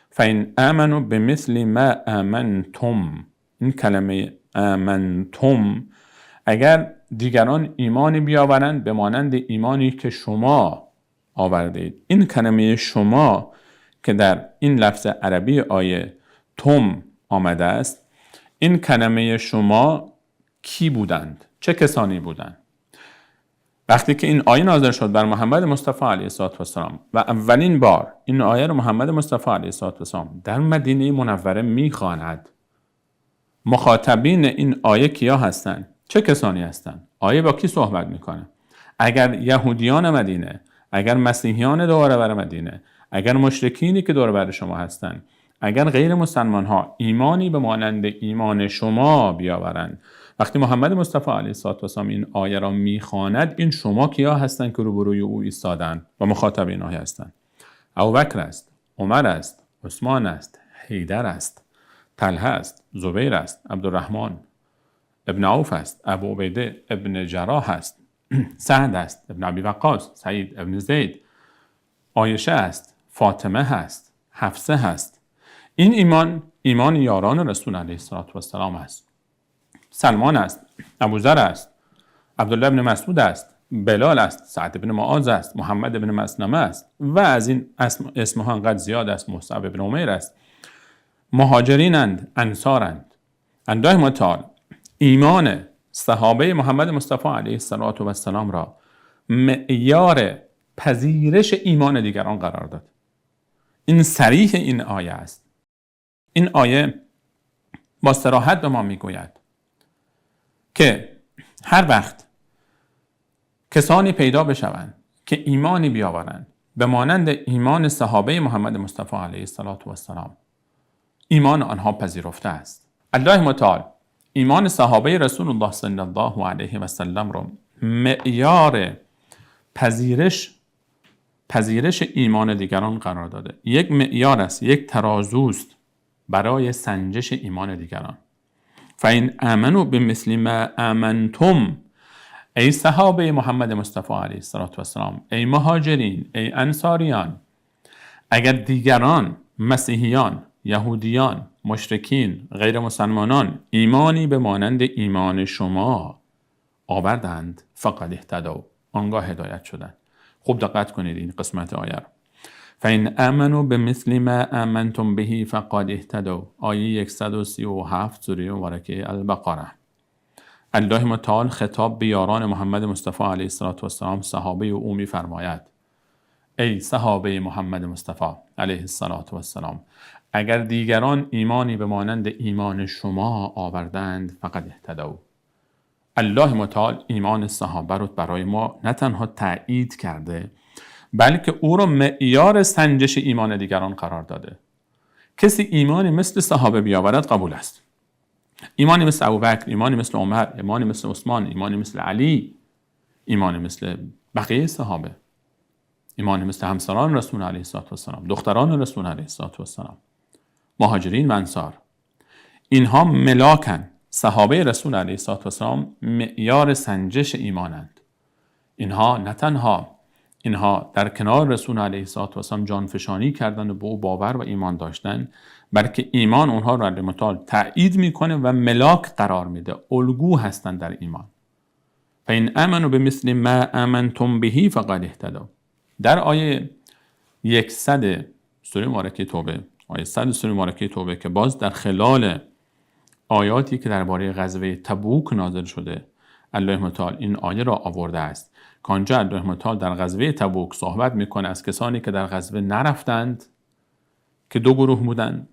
Speaker 1: فإن آمنوا بمثل ما آمنتم، این کلمه آمنتم، اگر دیگران ایمانی بیاورند به مانند ایمانی که شما آوردید. این کلمه شما که در این لفظ عربی آیه تم آمده است، این کلمه شما کی بودند؟ چه کسانی بودند؟ وقتی که این آیه نازل شد بر محمد مصطفی علیه السلام و اولین بار این آیه رو محمد مصطفی علیه السلام در مدینه منوره میخواند، مخاطبین این آیه کیا هستند؟ چه کسانی هستند؟ آیه با کی صحبت میکنه؟ اگر یهودیان مدینه، اگر مسیحیان دور و بر مدینه، اگر مشرکینی که دور و بر شما هستند، اگر غیر مسلمان ها ایمانی به مانند ایمان شما بیاورند، وقتی محمد مصطفی علیه السلام این آیه را میخواند، این شما کیا هستند که روبروی او ایستادند و مخاطب این آیه هستند؟ ابوبکر است، عمر است، عثمان است، حیدر است، طلحه است، زبیر است، عبدالرحمن ابن عوف است، ابو عبیده ابن جراح است، سعد است، ابن ابی وقاص، سعید ابن زید، عایشه است، فاطمه هست، حفصه هست. این ایمان یاران رسول علیه السلام است. سلمان است، ابوذر است، عبدالله ابن مسعود است، بلال است، سعد ابن معاذ است، محمد ابن مسلمه است و از این اسمها انقدر زیاد است. مصعب ابن عمیر است. مهاجرینند، انصارند. الله متعال ایمان صحابه محمد مصطفی علیه السلام را معیار پذیرش ایمان دیگران قرار داد. این صریح این آیه است. این آیه با صراحت به ما میگوید که هر وقت کسانی پیدا بشوند که ایمانی بیاورند به مانند ایمان صحابه محمد مصطفی علیه السلام، ایمان آنها پذیرفته است. الله متعال ایمان صحابه رسول الله صلی الله علیه و سلم رو معیار پذیرش ایمان دیگران قرار داده. یک معیار است، یک ترازوست برای سنجش ایمان دیگران. فَإِنْ آمَنُوا بِمِثْلِ مَا آمَنْتُمْ، ای صحابه محمد مصطفی علیه السلام، ای مهاجرین، ای انصاریان، اگر دیگران مسیحیان، یهودیان، مشرکین، غیر مسلمانان ایمانی به مانند ایمان شما آوردند، فقد اهتدوا، آنگاه هدایت شدند. خوب دقت کنید این قسمت آیه رو. فَإِنْ آمَنُوا بِمِثْلِ مَا آمَنْتُمْ بِهِ فَقَدْ اهْتَدَوْا، آیه 137 سوره مبارکه البقره. الله متعال خطاب به یاران محمد مصطفی علیه السلام صحابه او می‌فرماید ای صحابه محمد مصطفی علیه السلام، اگر دیگران ایمانی به مانند ایمان شما آوردند فقد اهتدوا. الله متعال ایمان صحابه رو برای ما نه تنها تأیید کرده بلکه او رو معیار سنجش ایمان دیگران قرار داده. کسی ایمانی مثل صحابه بیاورد قبول است. ایمانی مثل ابوبکر، ایمانی مثل عمر، ایمانی مثل عثمان، ایمانی مثل علی، ایمانی مثل بقیه صحابه، ایمانی مثل همسران رسول علیه السلام، دختران رسول علیه السلام، مهاجرین و انصار، اینها ملاکن. صحابه رسول علیه السلام معیار سنجش ایمانند. اینها نه تنها در کنار رسول علیه السلام جانفشانی کردند و به او باور و ایمان داشتن، بلکه ایمان اونها را متعال تأیید میکنه و ملاک قرار میده، الگو هستند در ایمان. فَإِنْ آمَنُوا بِمِثْلِ مَا آمَنْتُمْ بِهِ فَقَدْ اهْتَدَوْا. در آیه 100 سوره مبارکه توبه، آیه 100 سوره مبارکه توبه که باز در خلال آیاتی که درباره غزوه تبوک نازل شده، الله متعال این آیه را آورده است که آنجا الله متعال در غزوه تبوک صحبت میکنه از کسانی که در غزوه نرفتند که دو گروه بودند.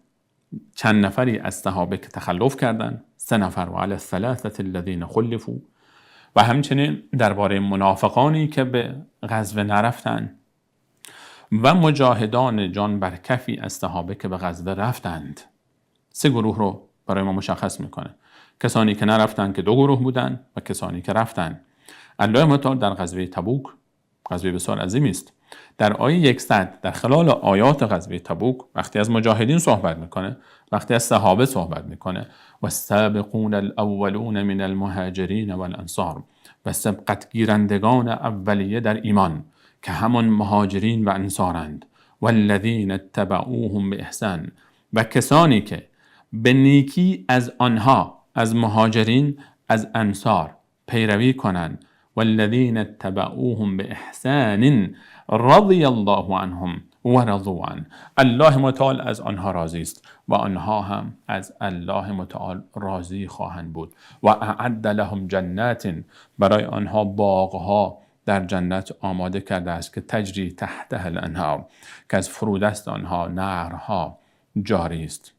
Speaker 1: چند نفری از صحابه که تخلف کردند، 3 نفر و علی الثلاثه الذین خلفوا، و همچنین درباره منافقانی که به غزوه نرفتند و مجاهدان جان بر کفی از صحابه که به غزوه رفتند. 3 گروه رو برای ما مشخص میکنه. کسانی که نرفتند که 2 گروه بودند و کسانی که رفتند. الله متعال در غزوه تبوک، غزوه بسیار عظیمی است، در آیه 100 در خلال آیات غزوه تبوک وقتی از مجاهدین صحبت میکنه، وقتی از صحابه صحبت میکنه، و السابقون الاولون من المهاجرین والانصار، و سبقت گیرندگان اولیه در ایمان که همان مهاجرین و انصارند، والذین اتبعوهم باحسان، و کسانی که به نیکی از آنها، از مهاجرین، از انصار پیروی کنند، والذین اتبعوهم باحسان رضی الله عنهم و رضوا عنه، الله متعال از آنها راضی است و آنها هم از الله متعال راضی خواهند بود. و اعد لهم جنات، برای آنها باغها در جنت آماده کرده است که تجری تحتها الانهار، که از فرودست آنها نهرها جاری است.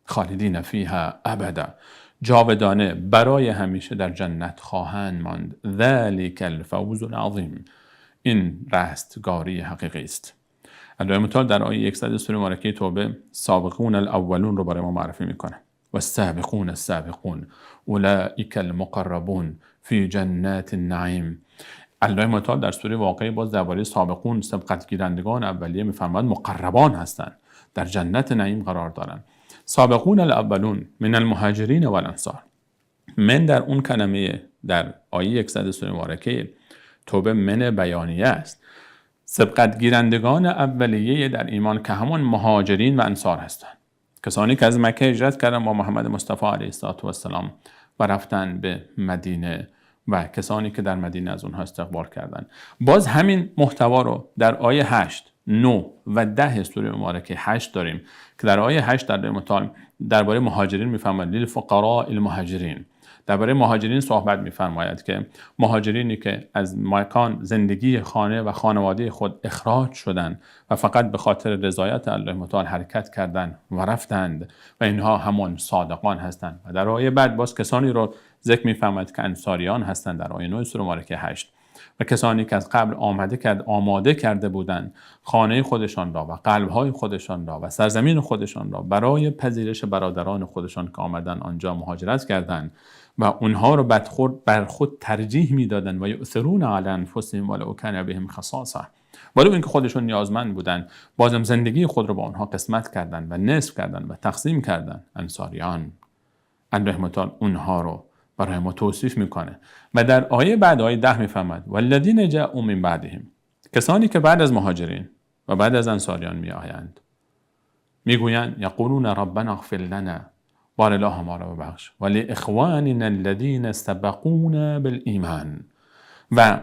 Speaker 1: خالدین فیها ابدا، جاودانه برای همیشه در جنت خواهند ماند. ذلک الفوز العظیم، این رستگاری حقیقی است. الله متعال در آیه 100 سوره مبارکه توبه سابقون الاولون رو برای ما معرفی میکنه. و السابقون السابقون اولئک المقربون فی جنات النعیم. الله متعال در سوره واقعه باز درباره سابقون، سبقت گیرندگان اولیه میفرماید مقربان هستند، در جنت نعیم قرار دارند. سابقون الاولون من المهاجرین و الانصار، من در اون کلمه در آیه 100 سوره مبارکه توبه من بیانیه است. سبقت گیرندگان اولیه در ایمان که همون مهاجرین و انصار هستند، کسانی که از مکه هجرت کردند با محمد مصطفی علیه السلام و رفتن به مدینه و کسانی که در مدینه از اونها استقبال کردند. باز همین محتوا رو در آیه 8 9 و 10 سوره مبارکه 8 داریم که در آیه 8 در متعال درباره مهاجرین میفرماید للفقراء المهاجرین، درباره مهاجرین صحبت می‌فرماید که مهاجرینی که از مکان زندگی خانه و خانواده خود اخراج شدند و فقط به خاطر رضایت الله متعال حرکت کردند و رفتند و اینها همون صادقان هستند. و در آیه بعد باز کسانی رو ذکر می‌فرماید که انصاریان هستند در آیه 9 سوره مبارکه 8 و کسانی که از قبل آماده کرده بودند خانه خودشان را و قلب‌های خودشان را و سرزمین خودشان را برای پذیرش برادران خودشان که آمدن آنجا مهاجرت کردند و اونها رو بر خود ترجیح میدادند و یؤثرون علی انفسهم ولو کان بهم خصاصه، ولو اینکه خودشون نیازمند بودند بازم زندگی خود رو با آنها قسمت کردند و نصف کردند و تقسیم کردند. انصاریان الله متعال اونها رو برای ما توصیف میکنه و در آیه بعد آیه 10 میفهمد والذین جاءوا من بعدهم، کسانی که بعد از مهاجرین و بعد از انصاریان میآیند میگویند یقولون ربنا اغفر لنا، بار الله ما را ببخش، ولاخواننا الذین سبقونا بالایمان، و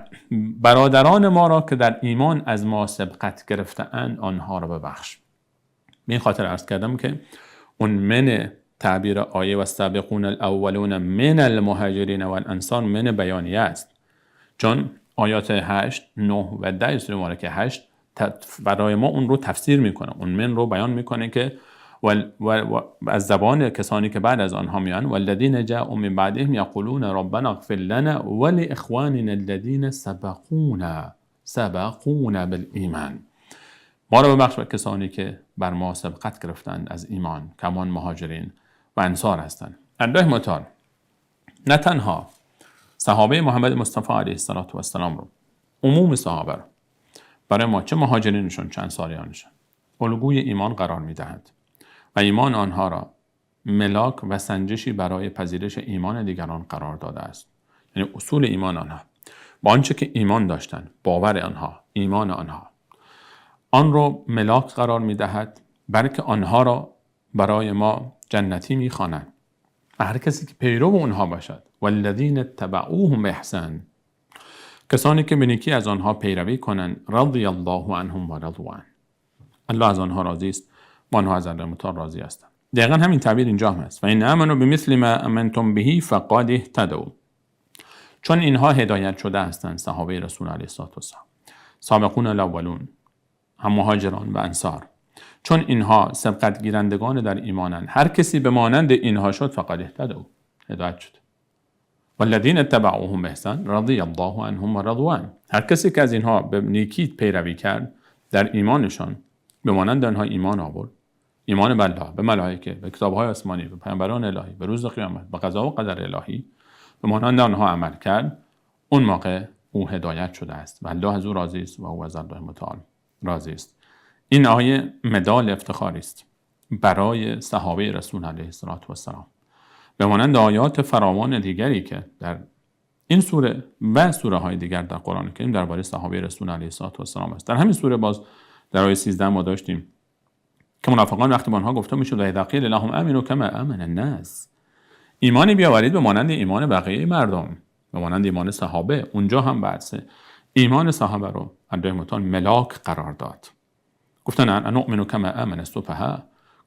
Speaker 1: برادران ما را که در ایمان از ما سبقت گرفته‌اند آنها را ببخش. به این خاطر عرض کردم که اون من تعبیر آیه و سابقون الاولون من المهاجرین و الانصار من بیانیه است، چون آیات 8 9 و 10 سوره مبارکه 8 برای ما اون رو تفسیر میکنه، اون من رو بیان میکنه که و از زبان کسانی که بعد از آنها میان والذین جاءوا من بعدهم یقولون ربنا اغفر لنا ولاخواننا الذین سبقونا بالایمان، ما را ببخش و کسانی که بر ما سبقت گرفتند از ایمان، کمان مهاجرین و انصار هستند. الله متعال نه تنها صحابه محمد مصطفی علیه السلام رو، عموم صحابه رو برای ما چه مهاجرینشون چه انصاریانشون الگوی ایمان قرار میدهد و ایمان آنها را ملاک و سنجشی برای پذیرش ایمان دیگران قرار داده است. یعنی اصول ایمان آنها با آنچه که ایمان داشتند، باور آنها، ایمان آنها، آن رو ملاک قرار میدهد بلکه آنها را برای ما جنتی میخوانند و هر کسی که پیرو اونها باشد والذین اتبعوهم باحسان، کسانی که به نیکی از آنها پیروی کنند رضی الله عنهم و رضوا عنه، الله از آنها راضی است و آنها از الله متعال راضی هستند. دقیقاً همین تعبیر اینجا هم هست. فإن آمنوا بمثل ما آمنتم به فقد اهتدوا، چون اینها هدایت شده هستند، صحابه رسول علیه الصلاه و السلام، سابقون الاولون، هم مهاجران و انصار، چون اینها سبقت گیرندگان در ایمانند، هر کسی به مانند اینها شد فقد اهتدوا، هدایت شد. والذین اتبعوهم باحسان رضی الله عنهم و رضوا عنه، هر کسی که از اینها به نیکی پیروی کرد در ایمانشان به مانند آنها ایمان آورد، ایمان به الله، به ملائکه، به کتاب‌های آسمانی، به پیامبران الهی، به روز قیامت، به قضا و قدر الهی، به مانند آنها عمل کرد، اون موقع او هدایت شده است و الله از او راضی است و او از الله متعال راضی است. این آیه مدال افتخاری است برای صحابه رسول علیه السلام، به مانند آیات فراوان دیگری که در این سوره و سوره های دیگر در قرآن کریم درباره صحابه رسول علیه السلام است. در همین سوره باز در آیه 13 ما داشتیم که منافقان وقتی به آنها گفته میشد و اذا قیل لهم آمنوا کما آمن الناس، ایمانی بیاورید به مانند ایمان بقیه مردم، به مانند ایمان صحابه، اونجا هم بحث ایمان صحابه رو الله متعال ملاک قرار داد. گفتن انؤمن کما آمن السفهاء،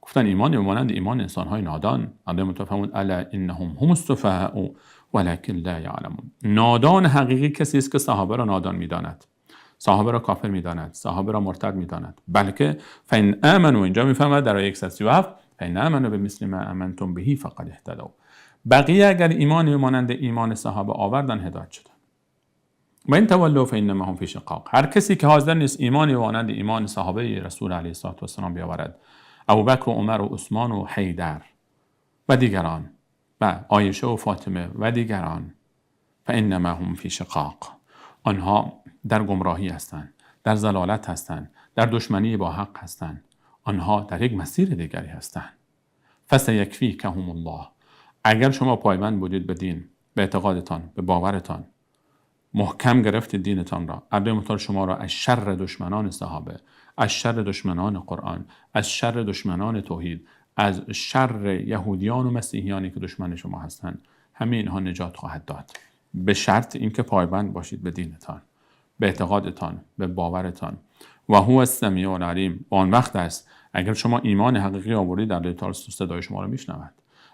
Speaker 1: گفتن ایمان به مانند ایمان انسان‌های نادان. الله متعال فرمود الا انهم هم السفهاء ولكن لا يعلمون، نادان حقیقی کسی است که صحابه را نادان می‌داند، صحابه را کافر می‌داند، صحابه را مرتد می‌داند، بلکه فإن آمنوا، اینجا می‌فرماید در آیه 137 فإن آمنوا بمثل ما آمنتم به فقد اهتدوا، بقیه اگر ایمان مانند ایمان صحابه آوردن هدایت شدند. و این تولوا فإنما هم فی شقاق، هر کسی که حاضر نیست ایمانی مانند ایمان صحابه رسول علیه السلام بیاورد، ابوبکر و عمر و عثمان و حیدر و دیگران و عایشه و فاطمه و دیگران، فإنما هم فی شقاق، آنها در گمراهی هستند، در ضلالت هستند، در دشمنی با حق هستند، آنها در یک مسیر دیگری هستند. فسیکفیکهم الله، اگر شما پایبند بودید به دین، به اعتقادتان، به باورتان، محکم گرفتید دینتان را، الله متعال شما را از شر دشمنان صحابه، از شر دشمنان قرآن، از شر دشمنان توحید، از شر یهودیان و مسیحیانی که دشمن شما هستند، همه اینها نجات خواهد داد، به شرط اینکه پایبند باشید به دینتان، به اعتقادتان، به باورتان. و هو السمیع العلیم، آن وقت است اگر شما ایمان حقیقی آورید، الله تعالی صدای شما را میشنود.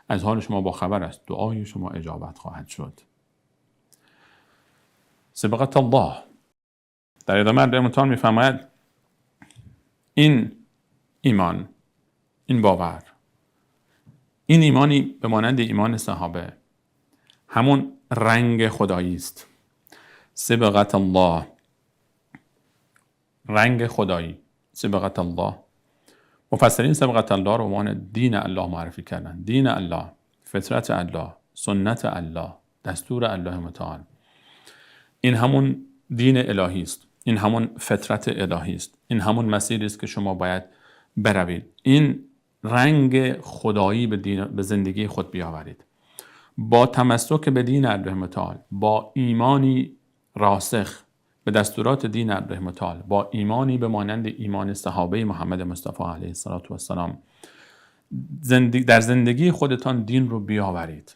Speaker 1: از حال شما با خبر است، دعای شما اجابت خواهد شد. صبغت الله. در ادامه ارده میفرماید این ایمان، این باور، این ایمانی به مانند ایمان صحابه همون رنگ خدایی است. صبغت الله، رنگ خدایی. صبغت الله، مفسرین صبغت الله رو عنوان دین الله معرفی کردن. دین الله، فطرت الله، سنت الله، دستور الله متعال. این همون دین الهی است، این همون فطرت الهی است، این همون مسیری است که شما باید بروید. این رنگ خدایی به زندگی خود بیاورید. با تمسک به دین الله متعال، با ایمانی راسخ به دستورات دین الله متعال، با ایمانی به مانند ایمان صحابه محمد مصطفی علیه السلام، در زندگی خودتان دین رو بیاورید.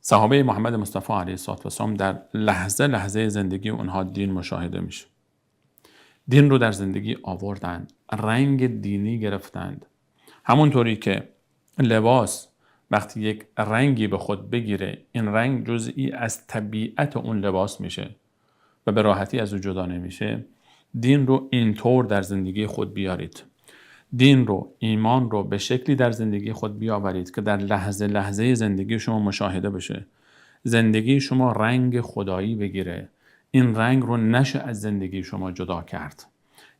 Speaker 1: صحابه محمد مصطفی علیه السلام در لحظه زندگی اونها دین مشاهده میشه. دین رو در زندگی آوردند، رنگ دینی گرفتند. همونطوری که لباس وقتی یک رنگی به خود بگیره، این رنگ جزئی از طبیعت اون لباس میشه و به راحتی از او جدا نمیشه. دین رو اینطور در زندگی خود بیارید. دین رو، ایمان رو به شکلی در زندگی خود بیاورید که در لحظه زندگی شما مشاهده بشه. زندگی شما رنگ خدایی بگیره. این رنگ رو نشه از زندگی شما جدا کرد.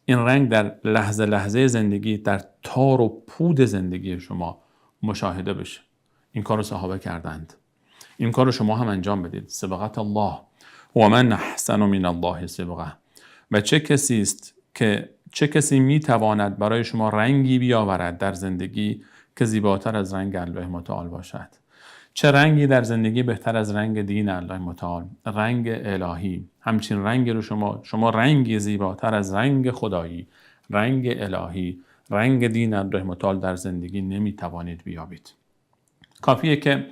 Speaker 1: این رنگ در لحظه زندگی، در تار و پود زندگی شما مشاهده بشه. این کار رو صحابه کردند. این کار رو شما هم انجام بدید. صبغت الله و من احسن من الله صبغه. و چه کسی میتواند برای شما رنگی بیاورد در زندگی که زیباتر از رنگ الله متعال باشد؟ چه رنگی در زندگی بهتر از رنگ دین الله متعال، رنگ الهی؟ همچین رنگی رو شما رنگی زیباتر از رنگ خدایی، رنگ الهی، رنگ دین الله متعال در زندگی نمیتوانید بیابید. کافیه که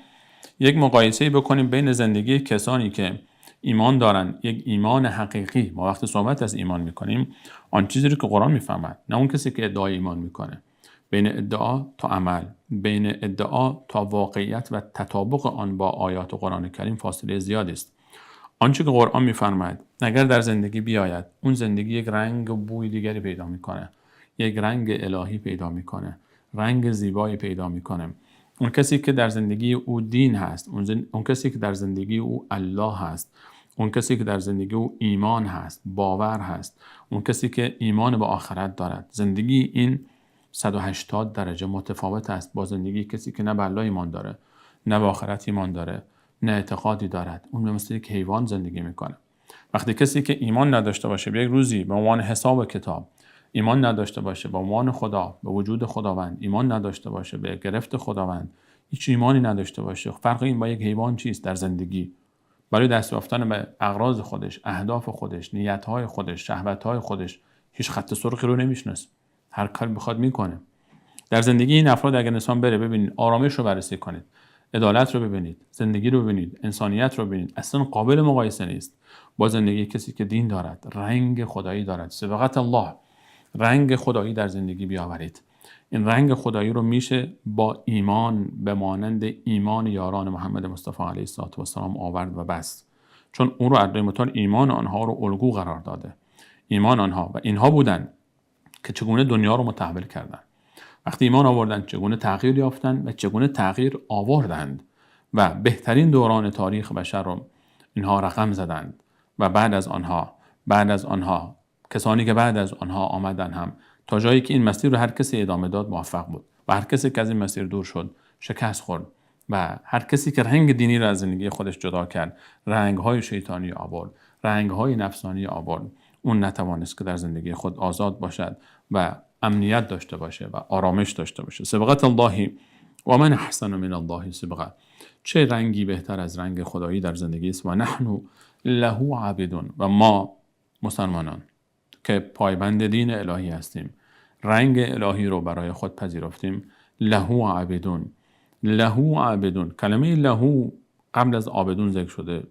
Speaker 1: یک مقایسه بکنیم بین زندگی کسانی که ایمان دارن، یک ایمان حقیقی. ما وقتی صحبت از ایمان میکنیم، آن چیزی رو که قرآن میفهمد، نه اون کسی که ادعای ایمان میکنه. بین ادعا تا عمل، بین ادعا تا واقعیت و تطابق آن با آیات قرآن کریم فاصله زیادی است. آنچه که قرآن میفرماید اگر در زندگی بیاید، اون زندگی یک رنگ و بوی دیگری پیدا میکنه، یک رنگ الهی پیدا میکنه، رنگ زیبایی پیدا میکنه. اون کسی که در زندگی او دین هست، اون کسی که در زندگی او الله هست، اون کسی که در زندگی او ایمان هست، باور هست، اون کسی که ایمان به آخرت دارد، زندگی این 180 درجه متفاوت است با زندگی کسی که نه به الله ایمان داره، نه به آخرت ایمان داره، نه اعتقادی دارد. اون مثل یک حیوان زندگی میکنه. وقتی کسی که ایمان نداشته باشه به یک روزی به عنوان حساب کتاب، ایمان نداشته باشه به عنوان خدا، به وجود خداوند، ایمان نداشته باشه به گرفت خداوند، هیچ ایمانی نداشته باشه، فرق این با یک حیوان چیست در زندگی؟ برای دست یافتن به اغراض خودش، اهداف خودش، نیت‌های خودش، شهوت‌های خودش هیچ خط سرخی رو نمیشناسه. هر کاری بخواد میکنه. در زندگی این افراد اگر انسان بره ببینید، آرامش رو بررسی کنید، عدالت رو ببینید، زندگی رو ببینید، انسانیت رو ببینید، اصلا قابل مقایسه نیست با زندگی کسی که دین دارد، رنگ خدایی دارد. صبغت الله، رنگ خدایی در زندگی بیاورید. این رنگ خدایی رو میشه با ایمان به مانند ایمان یاران محمد مصطفی علیه السلام آورد و بس. چون اون رو الله متعال ایمان آنها رو الگو قرار داده. ایمان آنها و اینها بودن که چگونه دنیا رو متحول کردن. وقتی ایمان آوردن چگونه تغییر یافتن و چگونه تغییر آوردند و بهترین دوران تاریخ بشر رو اینها رقم زدند. و بعد از آنها کسانی که بعد از آنها آمدن هم تا جایی که این مسیر رو هر کسی ادامه داد موفق بود و هر کسی که از این مسیر دور شد شکست خورد و هر کسی که رنگ دینی را از زندگی خودش جدا کرد، رنگ‌های شیطانی آورد، رنگ‌های نفسانی آورد، اون نتوانست که در زندگی خود آزاد باشد و امنیت داشته باشه و آرامش داشته باشه. صبغت الله و من احسن من الله صبغه. چه رنگی بهتر از رنگ خدایی در زندگی است. و نحن له عابدون. و ما مسلمانان که پایبند دین الهی هستیم، رنگ الهی رو برای خود پذیرفتیم. له عابدون. له عابدون. کلمه له قبل از عابدون ذکر شده.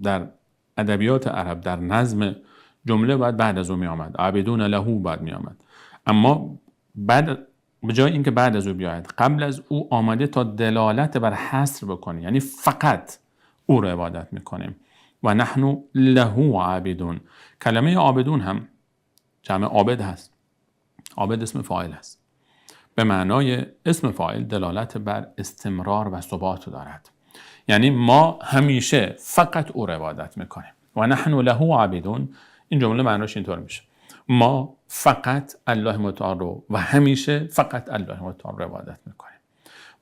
Speaker 1: در ادبیات عرب در نظم جمله بعد از او می آمد. عابدون له بعد می آمد. اما بعد به جای اینکه بعد از او بیاید قبل از او آمده تا دلالت بر حصر بکنه، یعنی فقط او رو عبادت میکنیم. و نحن له عابدون. کلمه عابدون هم جمع عابد هست. عابد اسم فاعل هست، به معنای اسم فاعل دلالت بر استمرار و ثبات دارد، یعنی ما همیشه فقط او رو عبادت میکنیم. و نحن له عابدون، این جمله معناش اینطور میشه: ما فقط الله متعال رو و همیشه فقط الله متعال رو عبادت میکنیم.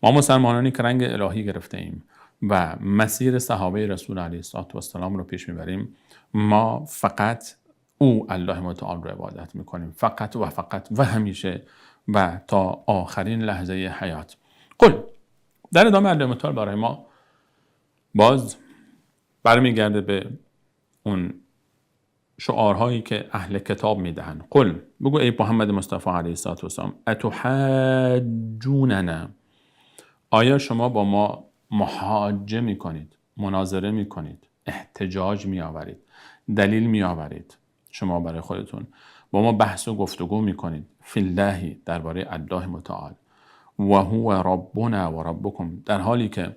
Speaker 1: ما مسلمانانی که رنگ الهی گرفته ایم و مسیر صحابه رسول علیه السلام رو پیش میبریم، ما فقط او الله متعال رو عبادت میکنیم، فقط و فقط و همیشه و تا آخرین لحظه حیات. قل، در ادامه الله متعال برای ما باز برمیگرده به اون شعارهایی که اهل کتاب میدهن. قل، بگو ای محمد مصطفی علیه السلام، اتحاجوننا، آیا شما با ما محاجه میکنید، مناظره میکنید، احتجاج میآورید، دلیل میآورید، شما برای خودتون با ما بحث و گفتگو میکنید فی الله، درباره الله متعال، و هو ربنا و ربکم، در حالی که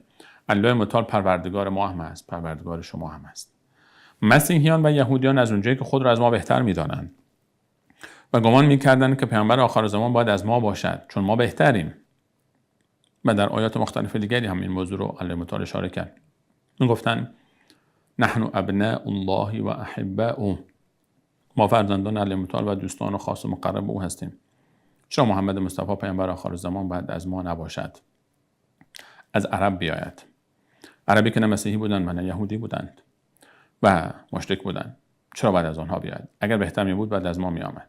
Speaker 1: الله متعال پروردگار ما هم است، پروردگار شما هم است. مسیحیان و یهودیان از اونجایی که خود را از ما بهتر میدانند و گمان میکردند که پیامبر آخر زمان باید از ما باشد چون ما بهتریم، و در آیات مختلف دیگری هم این موضوع رو الله متعال اشاره کرد. میگفتن نحن ابناء الله و احباؤه، ما فرزندان الله متعال و دوستان و خاص و مقرب او هستیم. چرا محمد مصطفی پیامبر آخر زمان باید از ما نباشد، از عرب بیاید؟ عربی که نه مسیحی بودند و نه یهودی بودند و مشرک بودند، چرا باید از آنها بیاید؟ اگر بهتر می بود بعد از ما می آمد.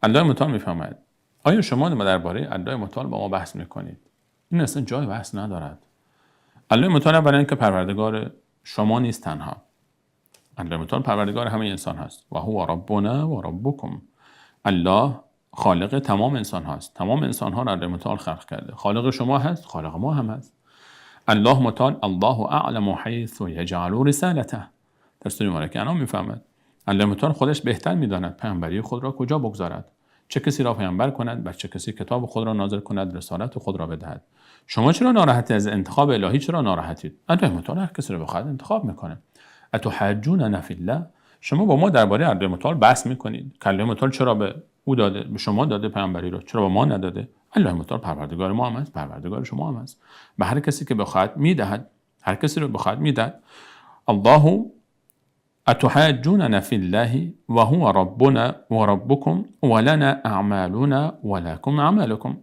Speaker 1: الله متعال میفهمد آیا شما درباره الله متعال با ما بحث میکنید؟ این اصلا جای بحث ندارد. الله متعال برای اینکه پروردگار شما نیست تنها، الله متعال پروردگار همه انسان هست. و هو ربنا و ربکم، الله خالق تمام انسان هست، تمام انسان ها را الله متعال خلق کرده. خالق شما هست، خالق ما هم هست. الله متعال الله اعلم حیث یجعل رسالته، در سوره مبارکه انعام میفهمد الله متعال خودش بهتر میداند پیامبری خود را کجا بگذارد، چه کسی را پیامبر کند، بر چه کسی کتاب خود را نازل کند، رسالت خود را بدهد. شما چرا ناراحتی از انتخاب الهی؟ چرا ناراحتید؟ الله متعال هر کسی را بخواد انتخاب میکنه. اتحاجوننا فی الله، شما با ما درباره الله متعال بحث میکنید که الله متعال چرا به او داده، به شما داده پیامبری رو، چرا به ما نداده؟ الله متعال پروردگار ما هم است، پروردگار شما هم است، به هر کسی که بخواد میدهد، هر کسی رو بخواد میدهد. الله اتحاجوننا فی الله و هو ربنا و ربکم ولنا اعمالنا ولکم اعمالکم.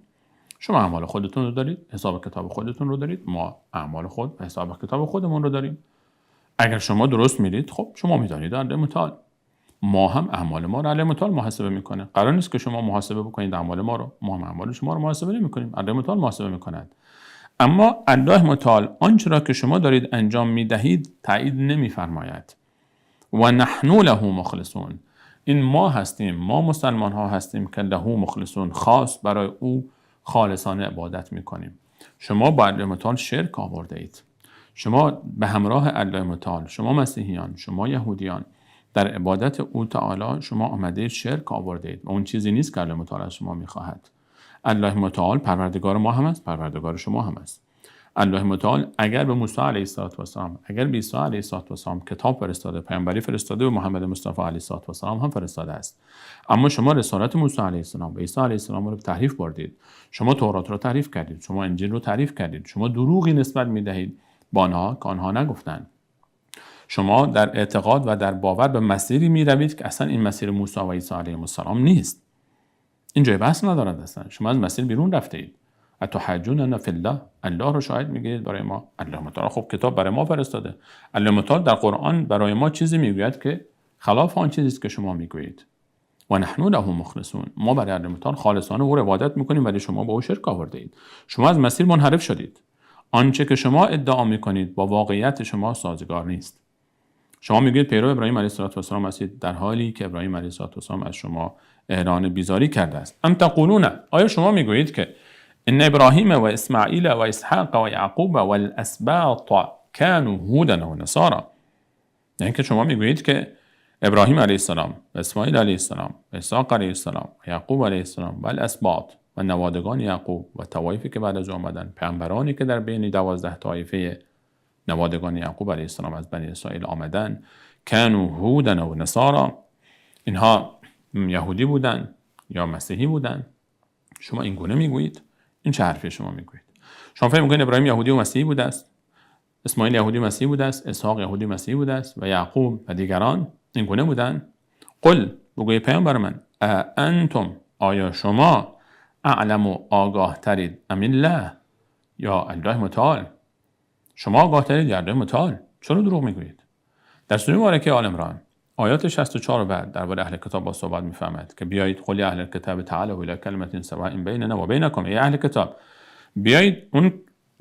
Speaker 1: شما اعمال خودتون رو دارید، حساب کتاب خودتون رو دارید، ما اعمال خود و حساب کتاب خودمون رو داریم. اگر شما درست میرید، خب شما میدانید الله متعال، ما هم اعمال ما رو الله متعال محاسبه میکنه. قرار نیست که شما محاسبه بکنید اعمال ما رو، ما هم اعمال شما رو محاسبه نمیکنیم، الله متعال محاسبه میکند. اما الله متعال آنچه را که شما دارید انجام میدهید تایید نمیفرماید. و نحن له مخلصون، این ما هستیم، ما مسلمان ها هستیم که له مخلصون، خاص برای او خالصانه عبادت میکنیم. شما با الله متعال شرک آورده اید. شما به همراه الله متعال، شما مسیحیان، شما یهودیان، در عبادت او تعالی شما آمده شرک آورده اید و اون چیزی نیست که الله متعال از شما میخواهد. الله متعال پروردگار ما هم است، پروردگار شما هم است. الله متعال اگر به موسی علیه السلام، اگر به عیسی علیه السلام کتاب فرستاده، پیامبری فرستاده، و محمد مصطفی علیه السلام هم فرستاده است، اما شما رسالت موسی علیه السلام و عیسی علیه السلام رو تحریف بردید. شما تورات رو تحریف کردید، شما انجیل رو تحریف کردید، شما دروغی نسبت میدهید با آنها که آنها نگفتند. شما در اعتقاد و در باور به مسیری میروید که اصلا این مسیر موسی و عیسی علیه السلام نیست. این جای بحث ندارد اصلا. شما از مسیر بیرون رفته اید. اتحاجوننا فی الله، الله رو شاهد میگیرید برای ما. الله متعال خب کتاب برای ما فرستاده. الله متعال در قرآن برای ما چیزی میگوید که خلاف آن چیزی است که شما میگویید. و نحن له مخلصون، ما برای الله متعال خالصانه او عبادت میکنیم ولی شما با او شرک آورده اید. شما از مسیر منحرف شدید. آنچه که شما ادعا میکنید با واقعیت شما سازگار نیست. شما میگویید پیرو ابراهیم علیه السلام هستید، در حالی که ابراهیم علیه السلام از شما اعلان بیزاری کرده است. ام تقولون، آیا شما میگویید که ان ابراهیم و اسماعیل و اسحاق و یعقوب و الاسباط كانوا هودا و نصارا، یعنی که شما میگویید که ابراهیم علیه السلام و اسماعیل علیه السلام و اسحاق علیه السلام و یعقوب علیه السلام و الاسباط و نوادگان یعقوب و طوایفی که بعد از آمدن، پیامبرانی که در بین 12 طایفه نوادگان یعقوب علیه السلام از بنی اسرائیل آمدن، کانوا هودا و نصارا، اینها یهودی بودن یا مسیحی بودن. شما این گونه میگویید؟ این چه حرفی شما میگویید؟ شما فکر میکنید ابراهیم یهودی و مسیحی بوده است؟ اسماعیل یهودی و مسیحی بوده است؟ اسحاق یهودی و مسیحی بوده است؟ و یعقوب و دیگران این گونه بودن؟ قل، بگوی پیامبر من، انتم، آیا شما اعلم و آگاه ترید ام الله، یا الله متعال؟ شما آگاه ترید یا الله متعال؟ چرا دروغ میگویید؟ در سوره مبارکه آل عمران آیات 64 بعد درباره اهل کتاب با صحبت میفهمد که بیایید، قل یا اهل الکتاب تعالوا الی کلمة سواء بیننا و بینکم، ای اهل کتاب بیایید اون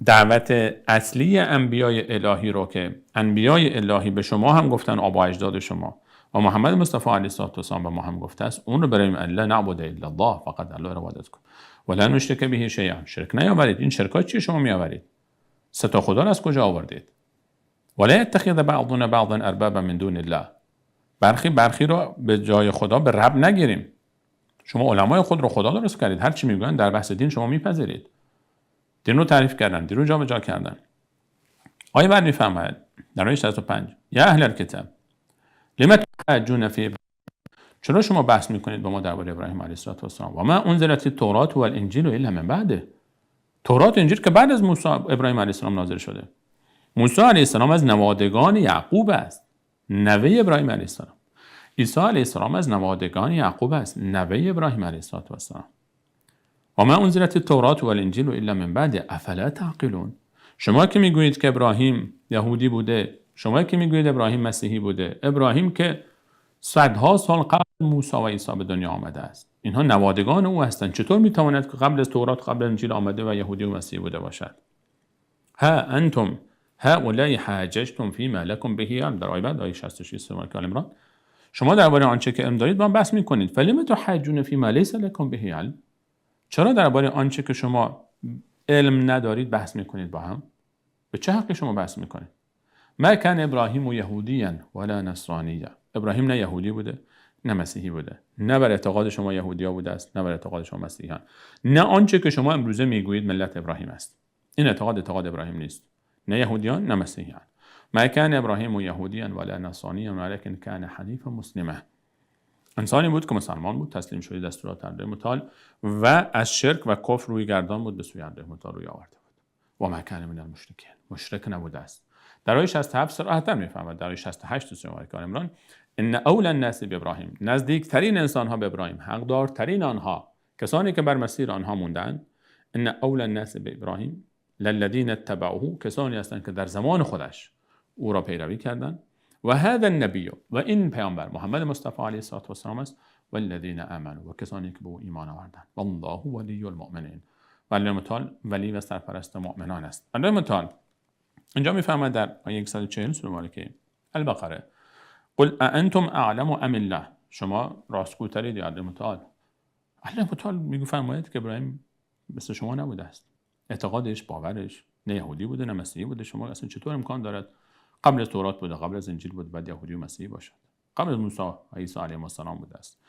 Speaker 1: دعوت اصلی انبیای الهی رو که انبیای الهی به شما هم گفتن، آبا اجداد شما و محمد مصطفی علیه السلام به ما هم گفته است، اون رو برای الله نعبد الا الله، فقط الله رو عبادت کن، ولا نشرک به شیئا، شرک نیاورید. این شرکات چیه شما میآورید؟ سه تا خدا رو از کجا آوردید؟ ولا يتخذ بعضنا بعضا اربابا من دون الله، برخی رو به جای خدا به رب نگیریم. شما علمای خود رو خدا درست کردید، هر چی میگن در بحث دین شما میپذیرید. دین رو تعریف کردن، دین رو جابجا کردن. آیه بعد میفهمد در آیه 65 یا اهل الکتاب لما تحاجون فی، چرا شما بحث میکنید با ما درباره ابراهیم علیه السلام؟ و ما انزلت التوراة و الانجیل الا من بعده، تورات و انجیل که بعد از موسی ابراهیم علیه السلام نازل شده. موسی علیه السلام از نوادگان یعقوب است، نوه ابراهیم علیه السلام. عیسی علیه السلام از نوادگان یعقوب است، نوه ابراهیم علیه السلام. و ما انزلت التوراة و الانجیل الا من بعد افلا تعقلون، شما که میگویید که ابراهیم یهودی بوده، شما که میگویید ابراهیم مسیحی بوده، ابراهیم که صدها سال قبل موسی و عیسی به دنیا آمده است، اینها نوادگان او هستند، چطور میتواند که قبل از تورات قبل از انجیل آمده و یهودی و مسیحی بوده باشد؟ ها انتم هؤلاء حاججتم فيما لكم به علم، در آیه بعد آیه 66 سوره آل عمران، شما درباره آنچه که علم دارید با هم بحث میکنید. فلم تحاجون فيما ليس لكم به علم، چرا درباره آنچه که شما علم ندارید بحث میکنید با هم؟ به چه حقی شما بحث میکنید؟ ما کان ابراهیم یهودیا ولا نصرانیا، ابراهیم نه یهودی بوده نه مسیحی بوده، نه بر اعتقاد شما یهودیا بوده است نه بر اعتقاد شما مسیحیان، نه آنچه که شما امروزه میگویید ملت ابراهیم است. این اعتقاد ابراهیم نیست، نه یهودیان نه مسیحیان. ما کان ابراهیم یهودیا ولا نصرانیا ولکن کان حنیفا مسلما، انسانی بود که مسلمان بود، تسلیم شده دستورات الله متعال و از شرک و کفر روی گردان بود، به سوی الله متعال روی آورده بود. و ما کان من المشرکین، مشرک نبوده است. در آیه 67 صراحتاً میفهمد، در آیه 68 سوره آل عمران ان اول الناس بابراهیم، نزدیکترین انسان ها به ابراهیم، حقدارترین آنها، کسانی که بر مسیر آنها موندند، ان اول الناس بابراهیم للذین اتبعوه، کسانی هستند که در زمان خودش او را پیروی کردند، و هذا النبی، و این پیامبر محمد مصطفی علیه السلام است، والذین آمنوا، و کسانی که به او ایمان آوردند، والله ولی المؤمنین، و الله متعال ولی و سرپرست مؤمنان است. الله متعال اینجا میفهمد در آیه 140 سوره مبارکه البقره قل انتم اعلم ام الله، شما راستگوترید یا الله متعال؟ الله متعال میگه که ابراهیم مثل شما نبوده است، اعتقادش باورش نه یهودی بوده نه مسیحی بوده. شما اصلا چطور امکان دارد قبل از تورات بوده، قبل از انجیل بوده، بعد یهودی و مسیحی باشد؟ قبل از موسی و عیسی علیهم السلام بوده است.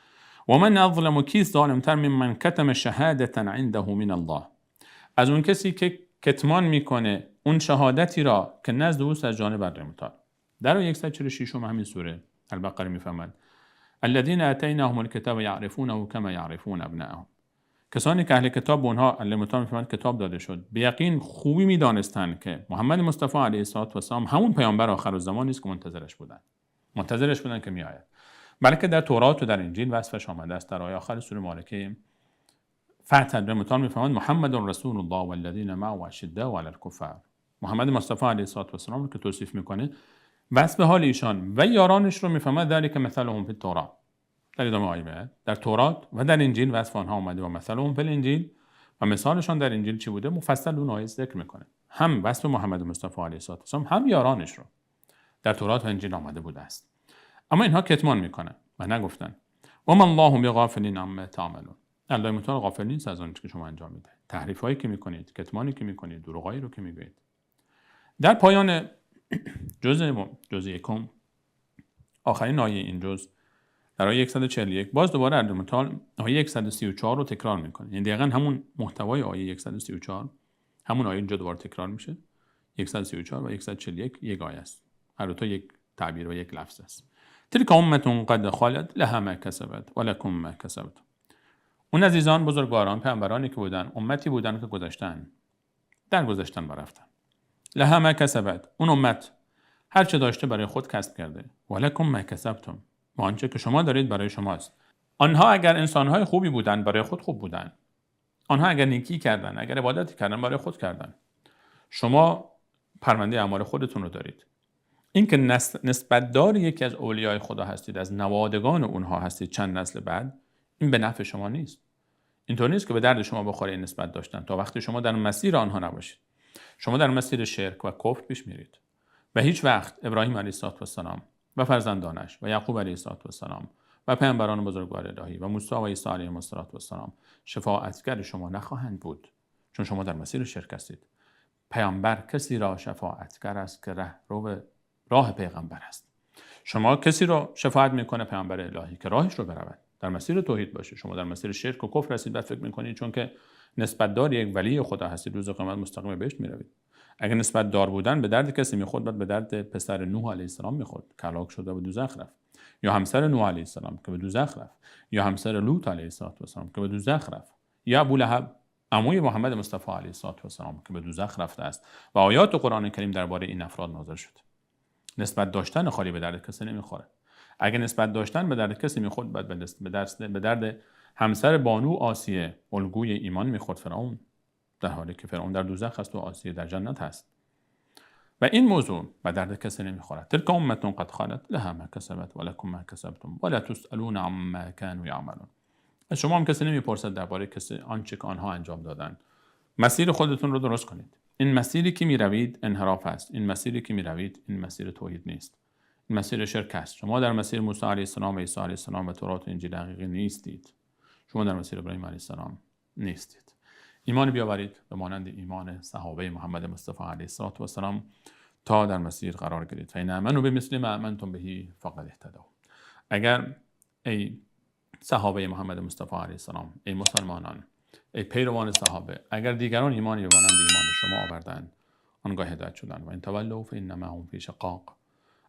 Speaker 1: و من اظلم، کیست ظالمتر ممن کتم شهادة عنده من الله، از اون کسی که کتمان میکنه اون شهادتی را که نزد اوست از جانب الله متعال. در آیه 146 همین سوره البقره میفهمد الذين اتيناهم الكتاب يعرفونه كما يعرفون ابناءهم، کسانی که اهل کتاب به اونها الله متعال میفهمد کتاب داده شد، به یقین خوبی میدانستند که محمد مصطفی علیه السلام همون پیامبر آخرالزمان است که منتظرش بودن که میآید. بلکه در تورات و در انجیل وصفش آمده است. در آیه آخر سوره مبارکه فتح الله متعال میفهمد محمد رسول الله والذین معه اشداء علی الکفار، محمد مصطفی علیه السلام رو که توصیف میکنه، وصف حال ایشان و یارانش رو میفهمد ذلک مثلهم فی التوراة، در ادامه آیه در تورات و در انجیل وصف آنها آمده و مثلهم فی الانجیل، و مثالشان در انجیل چی بوده مفصل اون آیه ذکر میکنه. هم وصف محمد مصطفی علیه السلام هم یارانش رو در تورات و انجیل آمده بوده است، اما اینها کتمان میکنن و نگفتن. و ما الله بغافل عما تعملون، الله متعال غافل نیست از آنچه که شما انجام میدید، تحریف هایی که میکنید، کتمانی که میکنید، دروغایی رو که میگویید. در پایان جزء یکم آخرین آیه این جزء در آیه 141 باز دوباره اردمتال آیه 134 رو تکرار میکنه. یعنی دقیقاً همون محتوای آیه 134 همون آیه اینجا دوباره تکرار میشه. 134 و 141 یک آیه است. هر دو تا یک تعبیر و یک لفظ است. تلک امة قد خلت لها ما کسبت ولکم ما کسبتم. اون عزیزان بزرگواران پیامبرانی که بودن امتی بودن که گذشتن، در گذشتن و رفتن. لها ما کسبت، اون امت هر چه داشته برای خود کسب کرده. ولکم ما کسبتم، و آنچه که شما دارید برای شماست. آنها اگر انسانهای خوبی بودن برای خود خوب بودن. آنها اگر نیکی کردن، اگر عبادتی کردن برای خود کردن. شما پرونده اعمال خودتون رو دارید. این که نسبت دار یکی از اولیای خدا هستید، از نوادگان اونها هستید چند نسل بعد، این به نفع شما نیست. اینطور نیست که به درد شما بخوره این نسبت داشتن تا وقتی شما در مسیر آنها نباشید. شما در مسیر شرک و کفر پیش میرید و هیچ وقت ابراهیم علیه السلام و فرزندانش و یعقوب علیه السلام و پیامبران بزرگوار الهی و موسی و عیسی علیهم السلام شفاعتگر شما نخواهند بود، چون شما در مسیر شرک هستید. پیامبر کسی را شفاعتگر است که راه پیغمبر است. شما کسی رو شفاعت میکنه پیامبر الهی که راهش رو برود، در مسیر توحید باشه. شما در مسیر شرک و کفر هستید، بعد فکر میکنید چون که نسبت دار یک ولی خدا هستید روز قیامت مستقیم بهشت میروید. اگر نسبت دار بودن به درد کسی میخورد، بعد به درد پسر نوح علیه السلام میخورد که هلاک شد و به دوزخ رفت، یا همسر نوح علیه السلام که به دوزخ رفت، یا همسر لوط علیه السلام که به دوزخ رفت، یا ابولهب عموی محمد مصطفی علیه السلام که به دوزخ رفته است و آیات قرآن کریم درباره این افراد نازل شد. نسبت داشتن خالی به درد کسی نمیخوره. اگر نسبت داشتن به درد کسی میخورد، بعد به درد همسر بانو آسیه الگوی ایمان میخورد فرعون، در حالی که فرعون در دوزخ است و آسیه در جنت هست. و این موضوع به درد کسی نمیخورد. تلک امة قد خلت لها ما کسبت ولکم ما کسبتم ولا تسألون عما كانوا يعملون. از شما هم کسی نمیپرسد درباره کسی آنچه که آنها انجام دادن. مسیر خودتون رو درست کنید. این مسیری که میروید انحراف است. این مسیری که میروید این مسیر توحید نیست. این مسیر شرک است. شما در مسیر موسی علیه السلام و عیسی علیه السلام و تورات و انجیل حقیقی نیستید. شما در مسیر ابراهیم علیه السلام نیستید. ایمان بیاورید به مانند ایمان صحابه محمد مصطفی علیه السلام تا در مسیر قرار گیرید. فإن آمنوا بمثل ما آمنتم به فقد اهتدوا. اگر ای صحابه محمد مصطفی علیه السلام، ای مسلمانان، ای پیروان صحابه، اگر دیگران ایمانی به مانند ایمان شما آوردند، آنگاه هدایت شدند. و ان تولوا فإنما هم فی شقاق.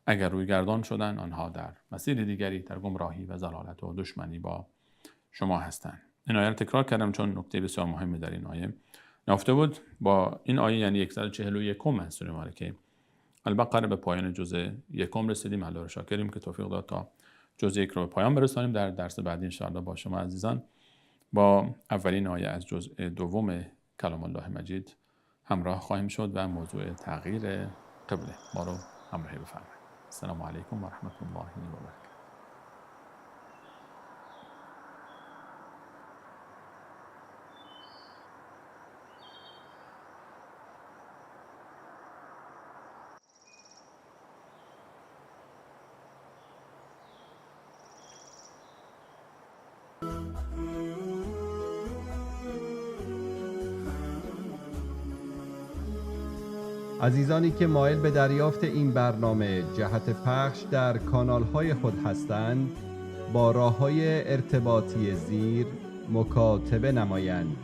Speaker 1: اگر روی گردان شدند، آنها در مسیر دیگری، در گمراهی و ضلالت و دشمنی با شما هستند. این آیه رو تکرار کردم چون نکته بسیار مهمی در این آیه نهفته بود. با این آیه یعنی 141 سوره مبارکه البقره به پایان جزء یکم رسیدیم. الله را شاکریم که توفیق داد تا جزء یک رو به پایان برسانیم. در درس بعدی ان شاءالله با شما عزیزان با اولین آیه از جزء دوم کلام الله مجید همراه خواهیم شد و موضوع تغییر قبله ما رو همراهی بفرمایید. السلام علیکم و رحمت الله و برکاته.
Speaker 2: عزیزانی که مایل به دریافت این برنامه جهت پخش در کانال‌های خود هستند با راه‌های ارتباطی زیر مکاتبه نمایند.